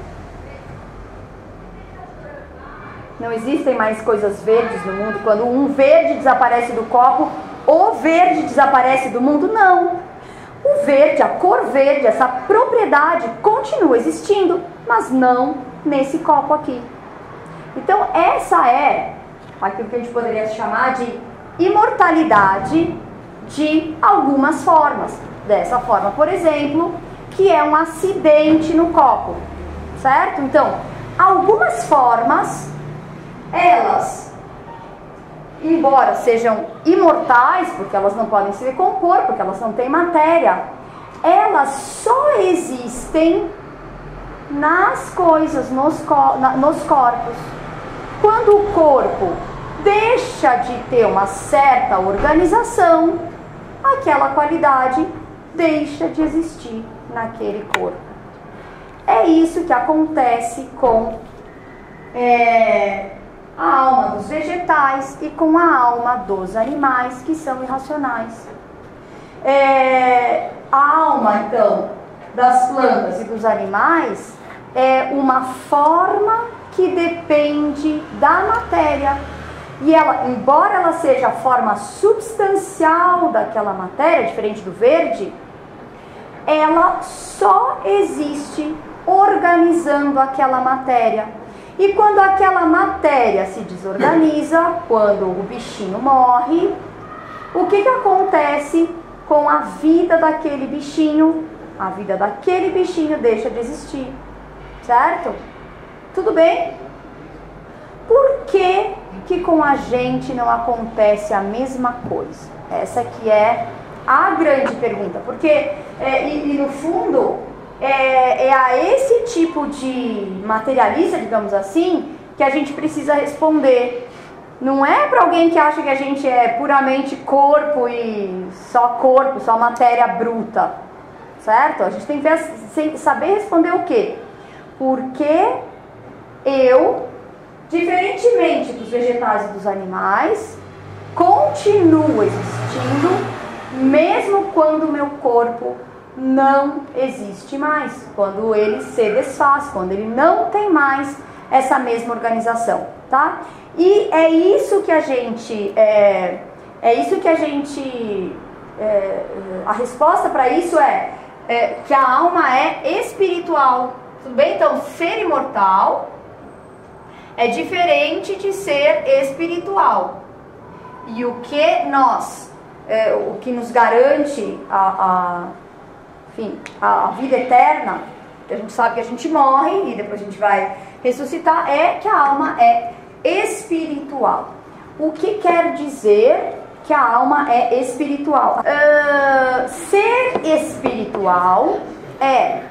Não existem mais coisas verdes no mundo? Quando um verde desaparece do copo, o verde desaparece do mundo? Não. O verde, a cor verde, essa propriedade continua existindo, mas não nesse copo aqui. Então essa é aquilo que a gente poderia chamar de imortalidade de algumas formas. Dessa forma, por exemplo, que é um acidente no copo, certo? Então, algumas formas, elas, embora sejam imortais, porque elas não podem se decompor, porque elas não têm matéria, elas só existem nas coisas, nos corpos. Quando o corpo deixa de ter uma certa organização, aquela qualidade deixa de existir naquele corpo. É isso que acontece com a alma dos vegetais e com a alma dos animais, que são irracionais. A alma, então, das plantas e dos animais é uma forma que depende da matéria. E ela, embora ela seja a forma substancial daquela matéria, diferente do verde, ela só existe organizando aquela matéria. E quando aquela matéria se desorganiza, quando o bichinho morre, o que acontece com a vida daquele bichinho? A vida daquele bichinho deixa de existir, certo? Tudo bem? Por que com a gente não acontece a mesma coisa? Essa que é a grande pergunta. Porque, no fundo, é a esse tipo de materialista, digamos assim, que a gente precisa responder. Não é para alguém que acha que a gente é puramente corpo e só matéria bruta, certo? A gente tem que saber responder o quê? Porque eu, diferentemente dos vegetais e dos animais, continuo existindo mesmo quando o meu corpo não existe mais, quando ele se desfaz, quando ele não tem mais essa mesma organização, tá? E é isso que a gente, a resposta para isso é que a alma é espiritual, tudo bem? Então, ser imortal é diferente de ser espiritual. E o que nos garante a vida eterna, que a gente sabe que a gente morre e depois a gente vai ressuscitar, é que a alma é espiritual. O que quer dizer que a alma é espiritual? Ser espiritual é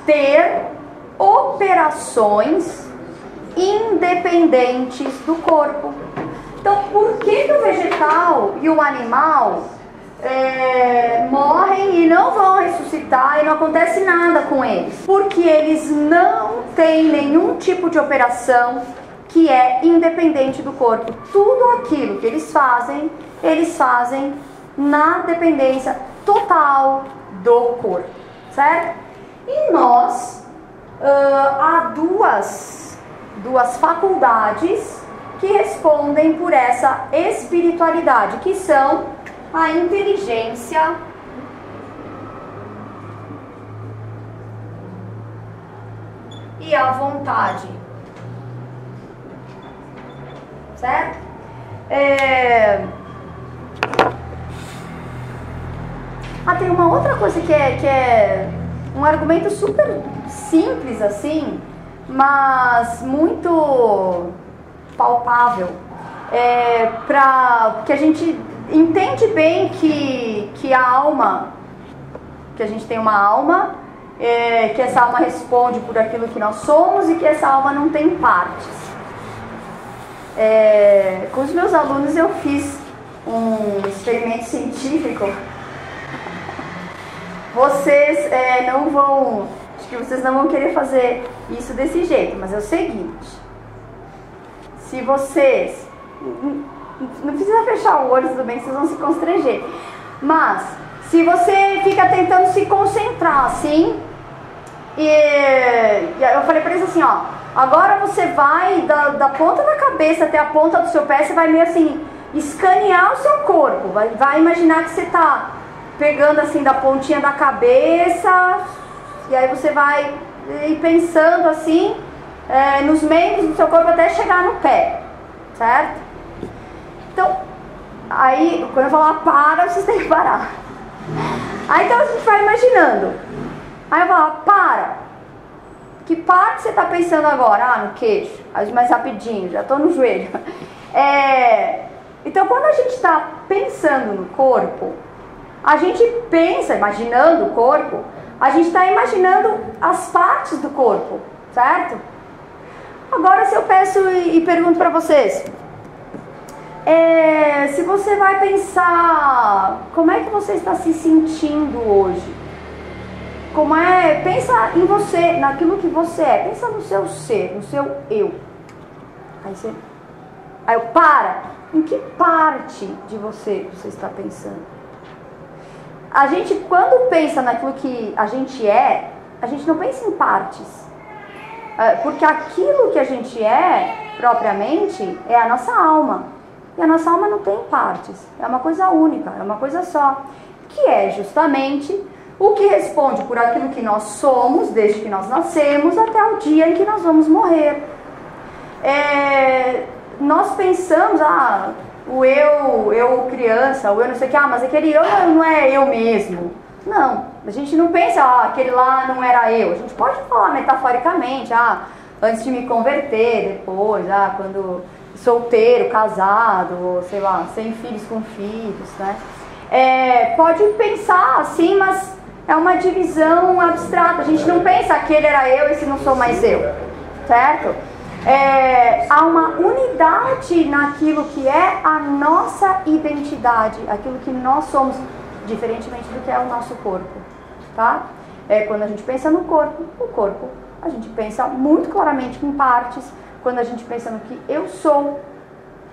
ter operações independentes do corpo. Então, por que o vegetal e o animal morrem e não vão ressuscitar e não acontece nada com eles? Porque eles não têm nenhum tipo de operação que é independente do corpo. Tudo aquilo que eles fazem na dependência total do corpo, certo? E nós, há duas faculdades que respondem por essa espiritualidade, que são a inteligência e a vontade, certo? Tem uma outra coisa que é um argumento super simples assim, mas muito palpável, que a gente entende bem que a alma, que a gente tem uma alma, que essa alma responde por aquilo que nós somos e que essa alma não tem partes. Com os meus alunos eu fiz um experimento científico. Vocês acho que vocês não vão querer fazer isso desse jeito, mas é o seguinte: se vocês, não precisa fechar o olho, tudo bem, vocês vão se constranger, mas se você fica tentando se concentrar assim, e eu falei pra eles assim, ó, agora você vai da ponta da cabeça até a ponta do seu pé, você vai meio assim, escanear o seu corpo, vai imaginar que você tá pegando assim da pontinha da cabeça, e aí você vai ir pensando assim, nos membros do seu corpo até chegar no pé, certo? Então, aí quando eu falar para, vocês têm que parar. Aí então a gente vai imaginando. Aí eu falo, para. Que parte você está pensando agora? No queixo. Aí mais rapidinho, já estou no joelho. Então quando a gente está pensando no corpo, a gente pensa, imaginando o corpo, a gente está imaginando as partes do corpo, certo? Agora se eu peço e pergunto para vocês, se você vai pensar, como é que você está se sentindo hoje? Pensa em você, naquilo que você é, pensa no seu ser, no seu eu. Aí eu, em que parte de você está pensando? A gente, quando pensa naquilo que a gente não pensa em partes. Porque aquilo que a gente é, propriamente, é a nossa alma. E a nossa alma não tem partes. É uma coisa única, é uma coisa só. Que é justamente o que responde por aquilo que nós somos, desde que nós nascemos, até o dia em que nós vamos morrer. Nós pensamos, o eu criança, o eu não sei o que, mas aquele eu não é eu mesmo. Não, a gente não pensa, aquele lá não era eu. A gente pode falar metaforicamente, antes de me converter, depois, quando solteiro, casado, sei lá, sem filhos, com filhos, né? Pode pensar assim, mas é uma divisão abstrata. A gente não pensa, aquele era eu, esse não sou mais eu, certo? Há uma unidade naquilo que é a nossa identidade, aquilo que nós somos, diferentemente do que é o nosso corpo, tá? Quando a gente pensa no corpo, a gente pensa muito claramente em partes. Quando a gente pensa no que eu sou,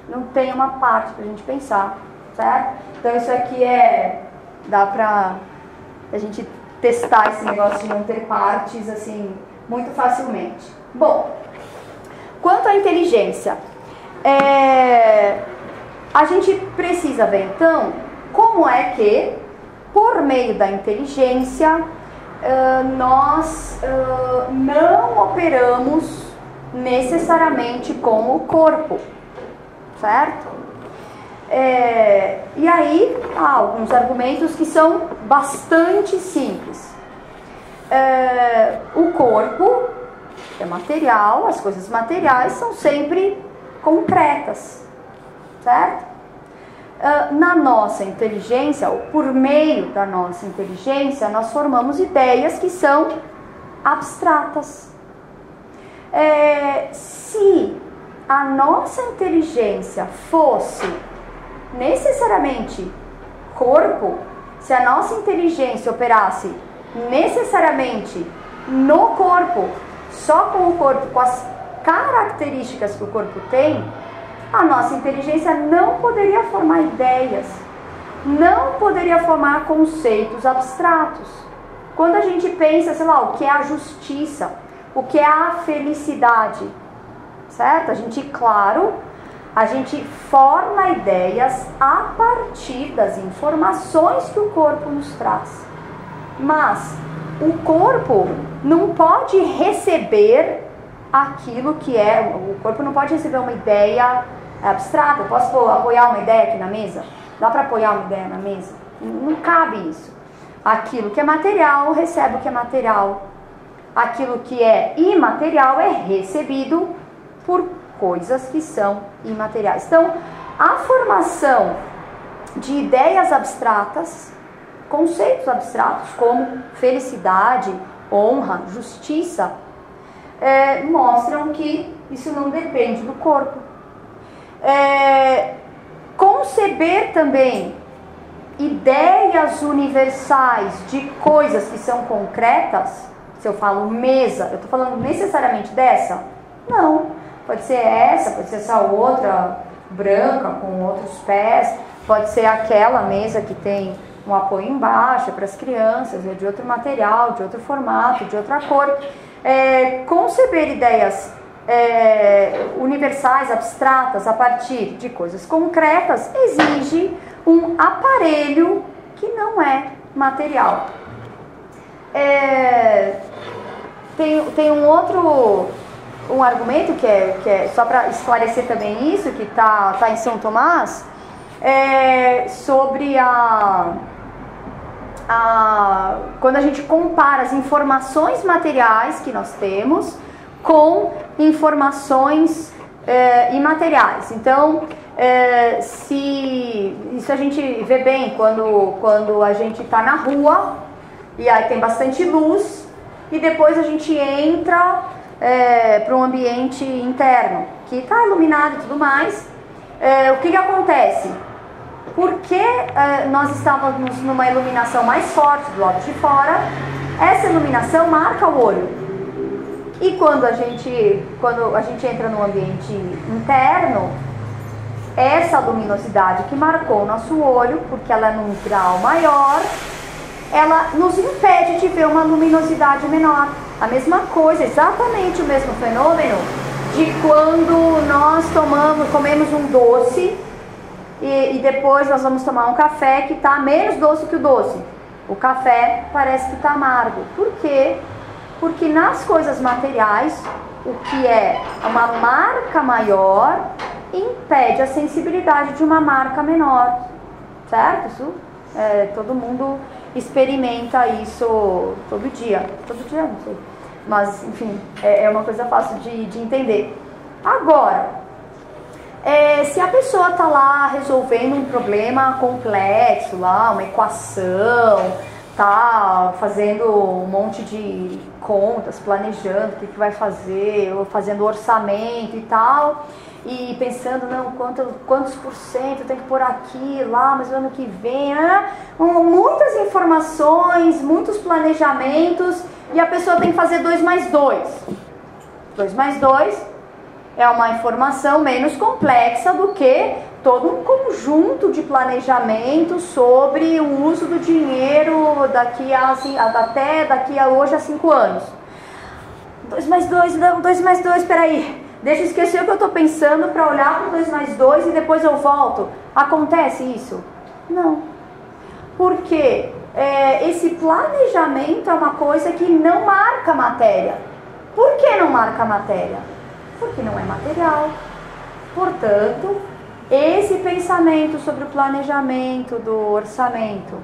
não tem uma parte pra gente pensar certo? Então isso aqui dá pra a gente testar esse negócio de não ter partes assim muito facilmente. Bom, quanto à inteligência, a gente precisa ver então como é que, por meio da inteligência, nós não operamos necessariamente com o corpo, certo? E aí há alguns argumentos que são bastante simples. O corpo é material, as coisas materiais são sempre concretas, certo? Na nossa inteligência, ou por meio da nossa inteligência, nós formamos ideias que são abstratas. Se a nossa inteligência fosse necessariamente corpo, se a nossa inteligência operasse necessariamente no corpo, só com o corpo, com as características que o corpo tem, a nossa inteligência não poderia formar ideias, não poderia formar conceitos abstratos. Quando a gente pensa, sei lá, o que é a justiça, o que é a felicidade, certo? A gente forma ideias a partir das informações que o corpo nos traz. Mas o corpo não pode receber aquilo que o corpo não pode receber uma ideia abstrata. Eu posso apoiar uma ideia aqui na mesa? Dá para apoiar uma ideia na mesa? Não cabe isso. Aquilo que é material recebe o que é material. Aquilo que é imaterial é recebido por coisas que são imateriais. Então, a formação de ideias abstratas, conceitos abstratos como felicidade, honra, justiça, mostram que isso não depende do corpo. Conceber também ideias universais de coisas que são concretas, se eu falo mesa, eu estou falando necessariamente dessa? Não. Pode ser essa, pode ser essa outra branca com outros pés, pode ser aquela mesa que tem um apoio embaixo para as crianças, é de outro material, de outro formato, de outra cor. Conceber ideias universais, abstratas, a partir de coisas concretas, exige um aparelho que não é material. Tem um outro argumento que é só para esclarecer também isso, que tá em São Tomás, sobre quando a gente compara as informações materiais que nós temos com informações imateriais. Então, isso a gente vê bem quando a gente está na rua e aí tem bastante luz e depois a gente entra para um ambiente interno que está iluminado e tudo mais. O que acontece? Porque nós estávamos numa iluminação mais forte do lado de fora, essa iluminação marca o olho. E quando a gente entra no ambiente interno, essa luminosidade que marcou o nosso olho, porque ela é num grau maior, ela nos impede de ver uma luminosidade menor. A mesma coisa, exatamente o mesmo fenômeno de quando nós comemos um doce e depois nós vamos tomar um café que está menos doce que o doce. O café parece que está amargo. Por quê? Porque nas coisas materiais, o que é uma marca maior impede a sensibilidade de uma marca menor. Certo? Isso, todo mundo experimenta isso todo dia. Todo dia, não sei. Mas, enfim, é uma coisa fácil de entender. Agora, se a pessoa está lá resolvendo um problema complexo, lá, uma equação, tá fazendo um monte de contas, planejando o que vai fazer, ou fazendo orçamento e tal, e pensando, não, quantos por cento tem que pôr aqui, lá, mas o ano que vem, muitas informações, muitos planejamentos, e a pessoa tem que fazer 2 mais 2. 2 mais 2 é uma informação menos complexa do que todo um conjunto de planejamento sobre o uso do dinheiro até daqui a hoje a 5 anos. 2 mais 2, não, 2 mais 2, peraí. Deixa eu esquecer o que eu estou pensando para olhar para o 2 mais 2 e depois eu volto. Acontece isso? Não. Porque esse planejamento é uma coisa que não marca a matéria. Por que não marca a matéria? Porque não é material. Portanto, esse pensamento sobre o planejamento do orçamento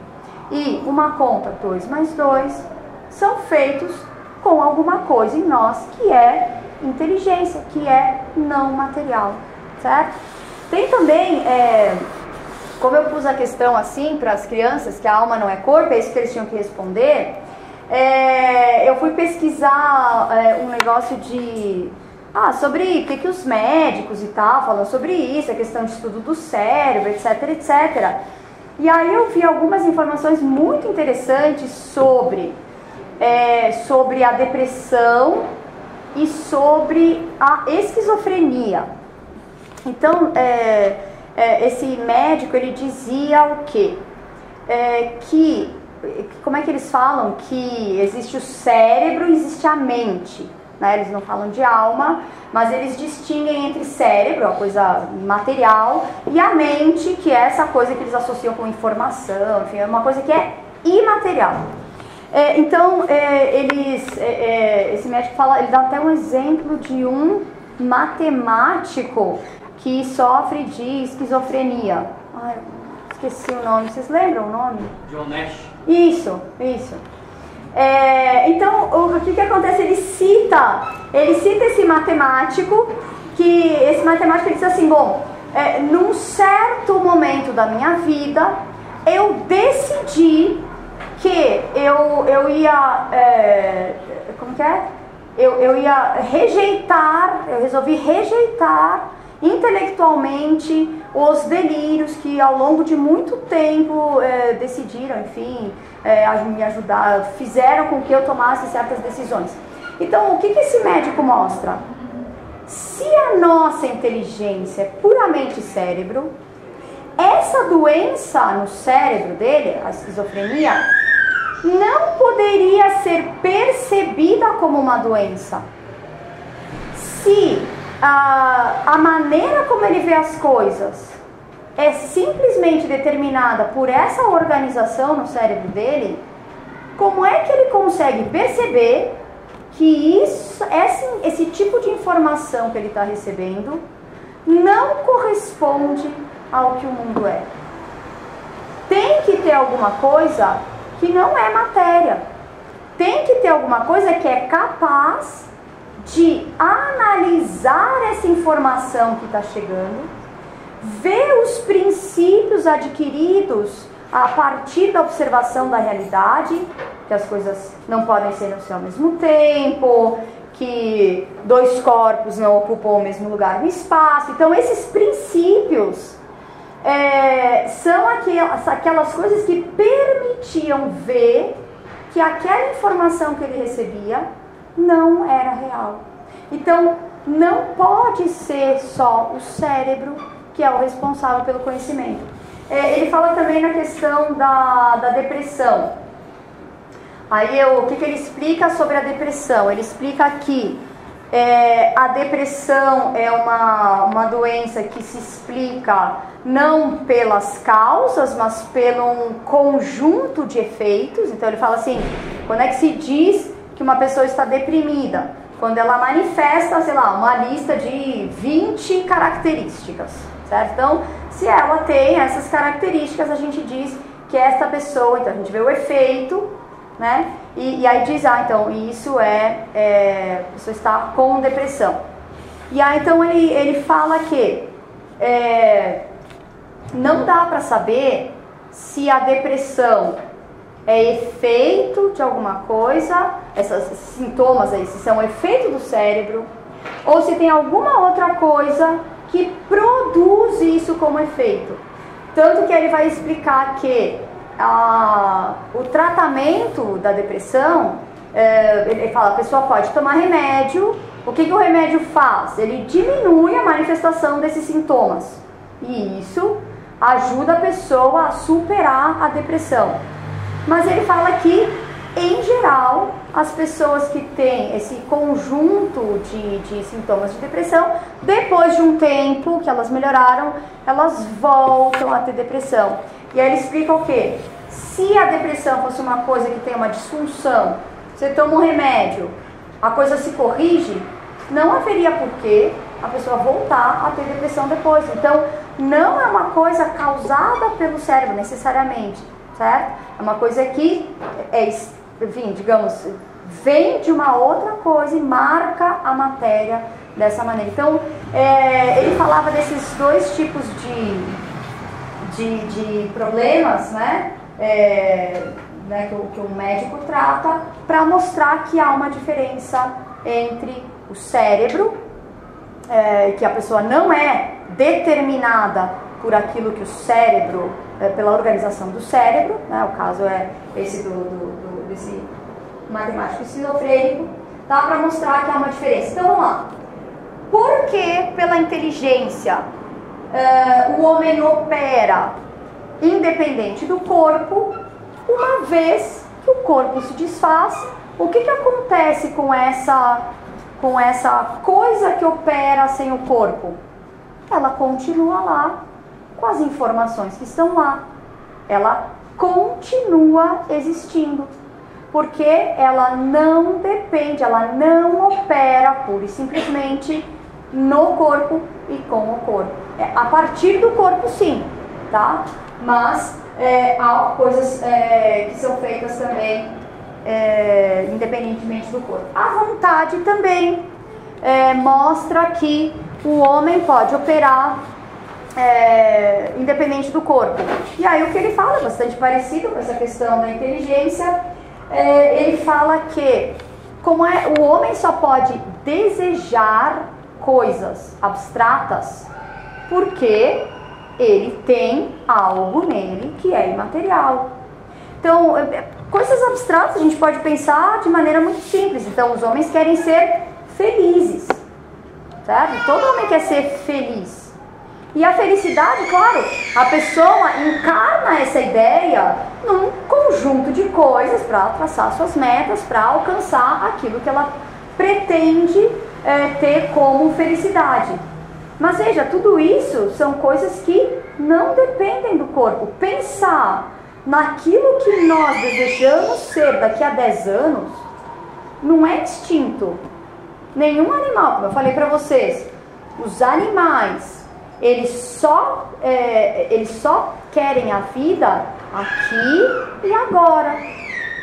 e uma conta 2 mais 2 são feitos com alguma coisa em nós que é inteligência, que é não material, certo? Tem também, como eu pus a questão assim para as crianças, que a alma não é corpo, é isso que eles tinham que responder, eu fui pesquisar um negócio sobre o que os médicos e tal falam sobre isso, a questão de estudo do cérebro, etc, etc. E aí eu vi algumas informações muito interessantes sobre a depressão e sobre a esquizofrenia. Então, esse médico, ele dizia o quê? Como é que eles falam? Que existe o cérebro e existe a mente, né? Eles não falam de alma, mas eles distinguem entre cérebro, a coisa material, e a mente, que é essa coisa que eles associam com informação, enfim, é uma coisa que é imaterial. Então, esse médico fala, ele dá até um exemplo de um matemático que sofre de esquizofrenia. Ai, esqueci o nome, vocês lembram o nome? John Nash. Isso. Então, o que acontece? Ele cita esse matemático, que esse matemático diz assim, num certo momento da minha vida, eu decidi que eu ia, eu ia rejeitar, eu resolvi rejeitar intelectualmente os delírios que ao longo de muito tempo decidiram, enfim, me ajudar, fizeram com que eu tomasse certas decisões. Então, o que esse médico mostra? Se a nossa inteligência é puramente cérebro, essa doença no cérebro dele, a esquizofrenia, não poderia ser percebida como uma doença se a maneira como ele vê as coisas é simplesmente determinada por essa organização no cérebro dele. Como é que ele consegue perceber que esse tipo de informação que ele está recebendo não corresponde ao que o mundo é? Tem que ter alguma coisa que não é matéria. Tem que ter alguma coisa que é capaz de analisar essa informação que está chegando, ver os princípios adquiridos a partir da observação da realidade, que as coisas não podem ser no céu ao mesmo tempo, que 2 corpos não ocupam o mesmo lugar no espaço. Então, esses princípios são aquelas coisas que permitiam ver que aquela informação que ele recebia não era real. Então, não pode ser só o cérebro que é o responsável pelo conhecimento. Ele fala também na questão da depressão. Aí, o que ele explica sobre a depressão? Ele explica que a depressão é uma doença que se explica não pelas causas, mas pelo um conjunto de efeitos. Então ele fala assim, quando é que se diz que uma pessoa está deprimida? Quando ela manifesta, sei lá, uma lista de 20 características, certo? Então, se ela tem essas características, a gente diz que esta pessoa, então a gente vê o efeito, né? E aí diz, então isso a pessoa está com depressão. E aí então ele fala que não dá para saber se a depressão é efeito de alguma coisa, esses sintomas aí, se são efeito do cérebro, ou se tem alguma outra coisa que produz isso como efeito. Tanto que ele vai explicar que o tratamento da depressão, ele fala, a pessoa pode tomar remédio. O que o remédio faz? Ele diminui a manifestação desses sintomas. E isso ajuda a pessoa a superar a depressão. Mas ele fala que, em geral, as pessoas que têm esse conjunto de sintomas de depressão, depois de um tempo que elas melhoraram, elas voltam a ter depressão. E aí ele explica o quê? Se a depressão fosse uma coisa que tem uma disfunção, você toma um remédio, a coisa se corrige, não haveria porquê a pessoa voltar a ter depressão depois. Então, não é uma coisa causada pelo cérebro, necessariamente, certo? É uma coisa que, enfim, digamos, vem de uma outra coisa e marca a matéria dessa maneira. Então, ele falava desses dois tipos de problemas, né? Que o médico trata, para mostrar que há uma diferença entre o cérebro, que a pessoa não é determinada por aquilo que o cérebro, pela organização do cérebro, né? O caso é esse desse matemático esquizofrênico, tá? Para mostrar que há uma diferença. Então vamos lá. Por que pela inteligência o homem opera independente do corpo, uma vez que o corpo se desfaz? O que acontece com essa coisa que opera sem o corpo? Ela continua lá com as informações que estão lá. Ela continua existindo, porque ela não depende, ela não opera pura e simplesmente no corpo e com o corpo. A partir do corpo, sim, tá? Mas há coisas que são feitas também independentemente do corpo. A vontade também mostra que o homem pode operar independente do corpo. E aí o que ele fala é bastante parecido com essa questão da inteligência. Ele fala que o homem só pode desejar coisas abstratas porque ele tem algo nele que é imaterial. Então, coisas abstratas a gente pode pensar de maneira muito simples. Então, os homens querem ser felizes, certo? Todo homem quer ser feliz. E a felicidade, claro, a pessoa encarna essa ideia num conjunto de coisas para traçar suas metas, para alcançar aquilo que ela pretende ter como felicidade. Mas veja, tudo isso são coisas que não dependem do corpo. Pensar naquilo que nós desejamos ser daqui a 10 anos não é instinto. Nenhum animal, como eu falei para vocês, os animais, eles só querem a vida aqui e agora.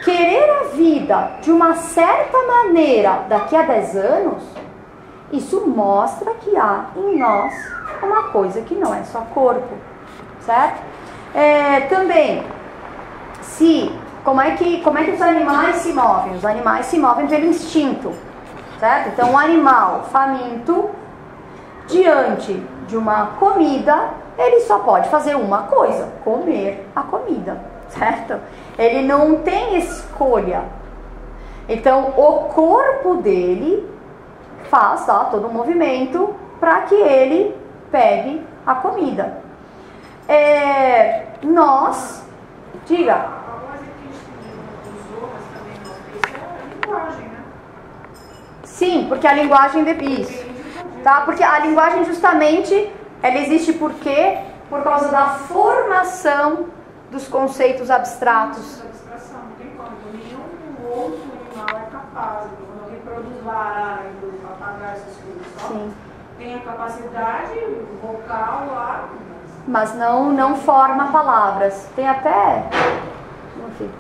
Querer a vida de uma certa maneira daqui a 10 anos, isso mostra que há em nós uma coisa que não é só corpo, certo? Também, como é que os animais se movem? Os animais se movem pelo instinto, certo? Então, um animal faminto, diante de uma comida, ele só pode fazer uma coisa: comer a comida, certo? Ele não tem escolha. Então, o corpo dele faz todo o movimento para que ele pegue a comida. Diga. A coisa que usou, mas também não fez, é a linguagem, né? Sim, porque a linguagem isso, tá? Porque a linguagem justamente ela existe por quê? Por causa da formação dos conceitos abstratos. Abstração, não tem como. Nenhum outro animal é capaz. Quando reproduz baralho, papagaio, essas coisas, só Sim. Tem a capacidade vocal lá. Mas não forma palavras. Tem até, enfim,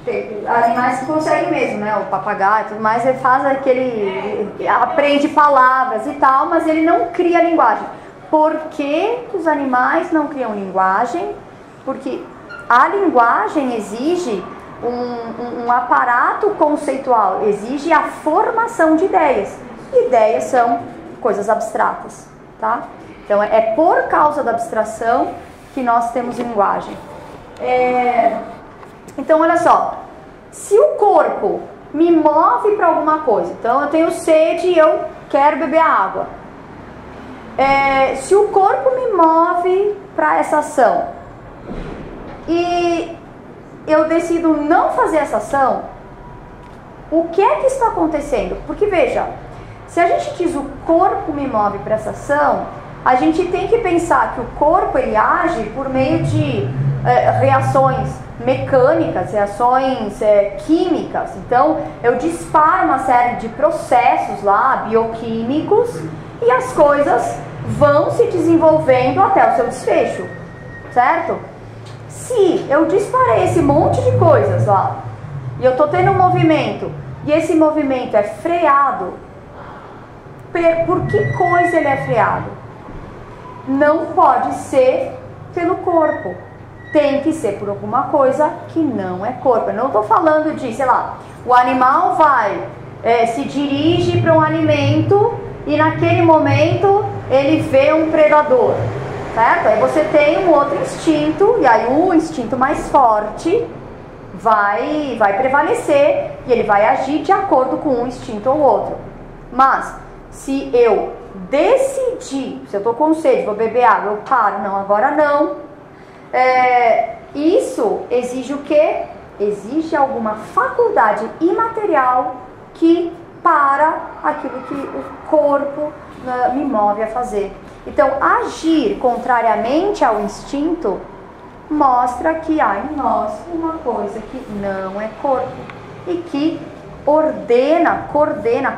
tem animais que conseguem mesmo, né? O papagaio e tudo mais, ele faz ele aprende palavras e tal, mas ele não cria linguagem. Por que os animais não criam linguagem? Porque a linguagem exige um aparato conceitual, exige a formação de ideias. Ideias são coisas abstratas, tá? Então é por causa da abstração que nós temos linguagem. Então olha só, se o corpo me move para alguma coisa, então eu tenho sede e eu quero beber água. se o corpo me move para essa ação e eu decido não fazer essa ação, o que é que está acontecendo? Porque veja, se a gente diz o corpo me move para essa ação, a gente tem que pensar que o corpo ele age por meio de reações mecânicas, reações químicas. Então eu disparo uma série de processos lá, bioquímicos, e as coisas vão se desenvolvendo até o seu desfecho, certo? Se eu disparei esse monte de coisas lá, e eu tô tendo um movimento, e esse movimento é freado, por que coisa ele é freado? Não pode ser pelo corpo, tem que ser por alguma coisa que não é corpo. Eu não estou falando de, sei lá, o animal vai, se dirige para um alimento e naquele momento ele vê um predador, certo? Aí você tem um outro instinto, e aí o instinto mais forte vai prevalecer e ele vai agir de acordo com um instinto ou outro. Mas se eu decidir, se eu estou com sede, vou beber água, eu paro, não, agora não. Isso exige o quê? Exige alguma faculdade imaterial que para aquilo que o corpo me move a fazer. Então, agir contrariamente ao instinto mostra que há em nós uma coisa que não é corpo e que coordena,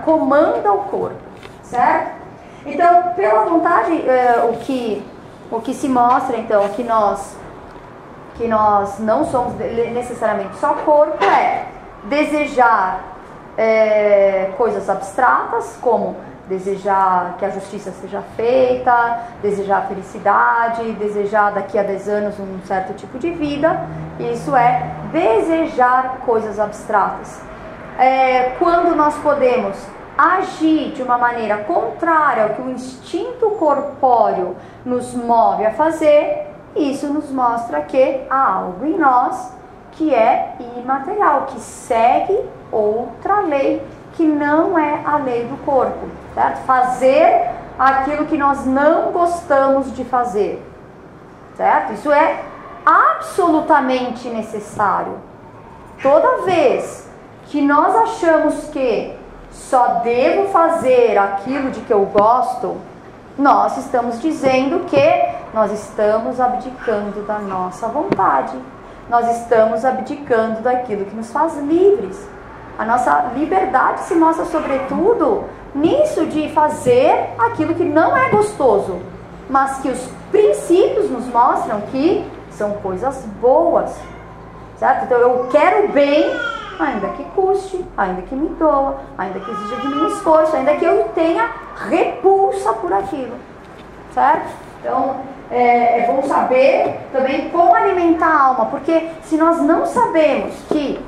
comanda o corpo, certo? Então, pela vontade, o que se mostra, então, que nós não somos necessariamente só corpo, é desejar coisas abstratas, como desejar que a justiça seja feita, desejar a felicidade, desejar daqui a 10 anos um certo tipo de vida. Isso é desejar coisas abstratas. Quando nós podemos agir de uma maneira contrária ao que o instinto corpóreo nos move a fazer, isso nos mostra que há algo em nós que é imaterial, que segue outra lei, que não é a lei do corpo, certo? Fazer aquilo que nós não gostamos de fazer, certo? Isso é absolutamente necessário. Toda vez que nós achamos que só devo fazer aquilo de que eu gosto, nós estamos dizendo que nós estamos abdicando da nossa vontade, nós estamos abdicando daquilo que nos faz livres. A nossa liberdade se mostra sobretudo nisso de fazer aquilo que não é gostoso, mas que os princípios nos mostram que são coisas boas, certo? Então eu quero bem, ainda que custe, ainda que me doa, ainda que exija de mim esforço, ainda que eu tenha repulsa por aquilo, certo? Então é bom saber também como alimentar a alma, porque se nós não sabemos que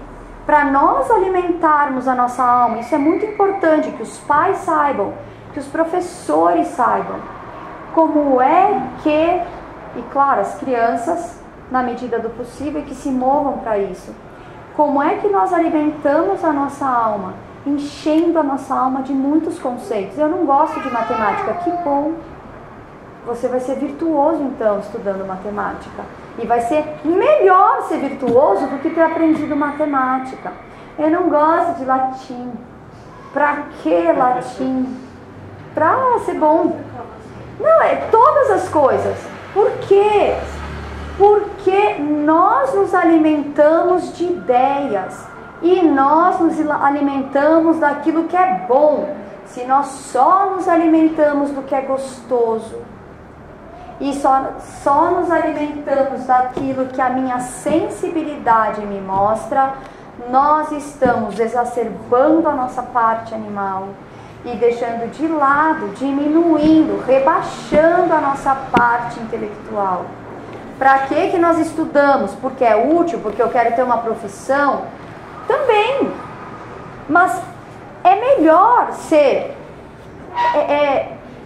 para nós alimentarmos a nossa alma, isso é muito importante que os pais saibam, que os professores saibam, como é que, e claro, as crianças, na medida do possível, que se movam para isso. Como é que nós alimentamos a nossa alma? Enchendo a nossa alma de muitos conceitos. Eu não gosto de matemática, que bom! Você vai ser virtuoso então estudando matemática. E vai ser melhor ser virtuoso do que ter aprendido matemática. Eu não gosto de latim. Pra que latim? Pra ser bom. Não, é todas as coisas. Por quê? Porque nós nos alimentamos de ideias e nós nos alimentamos daquilo que é bom. Se nós só nos alimentamos do que é gostoso e só nos alimentamos daquilo que a minha sensibilidade me mostra, nós estamos exacerbando a nossa parte animal e deixando de lado, diminuindo, rebaixando a nossa parte intelectual. Para que nós estudamos? Porque é útil, porque eu quero ter uma profissão? Também. Mas é melhor ser...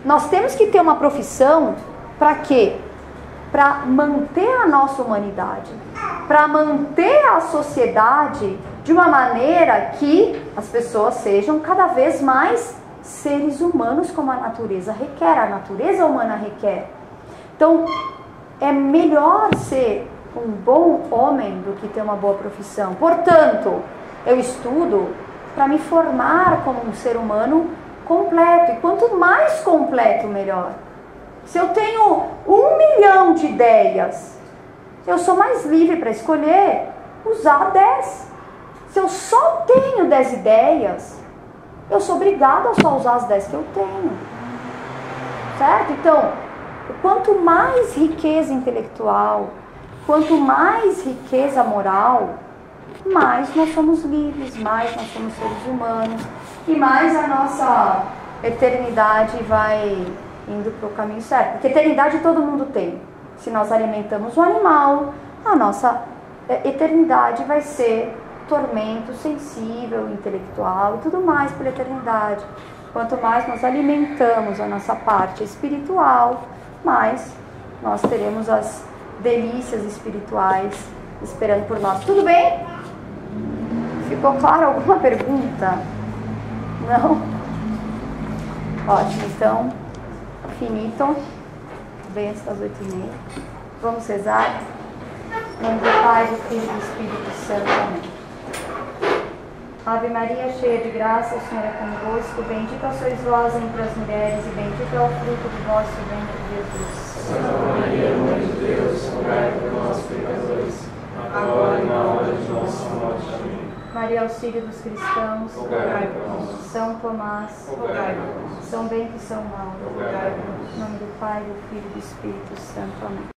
nós temos que ter uma profissão para quê? Para manter a nossa humanidade. Para manter a sociedade de uma maneira que as pessoas sejam cada vez mais seres humanos como a natureza requer, a natureza humana requer. Então, é melhor ser um bom homem do que ter uma boa profissão. Portanto, eu estudo para me formar como um ser humano completo. E quanto mais completo, melhor. Se eu tenho 1 milhão de ideias, eu sou mais livre para escolher usar 10. Se eu só tenho 10 ideias, eu sou obrigada a só usar as 10 que eu tenho. Certo? Então, quanto mais riqueza intelectual, quanto mais riqueza moral, mais nós somos livres, mais nós somos seres humanos e mais a nossa eternidade vai indo para o caminho certo. Porque eternidade todo mundo tem. Se nós alimentamos o animal, a nossa eternidade vai ser tormento sensível, intelectual e tudo mais pela eternidade. Quanto mais nós alimentamos a nossa parte espiritual, mais nós teremos as delícias espirituais esperando por nós. Tudo bem? Ficou claro alguma pergunta? Não? Ótimo, então, finito, bem antes das 8h30. Vamos rezar. Em nome do Pai, do Filho e do Espírito Santo. Amém. Ave Maria, cheia de graça, o Senhor é convosco. Bendita sois vós entre as mulheres e bendito é o fruto do vosso ventre, Jesus. Santa Maria, Mãe de Deus, rogai por nós, pecadores, agora e na hora de nossa morte. Amém. Maria, auxílio dos cristãos, rogai por nós. São Tomás, Rogai por nós. São Bento e São Mauro, Rogai por nós. em nome do Pai, do Filho e do Espírito Santo. Amém.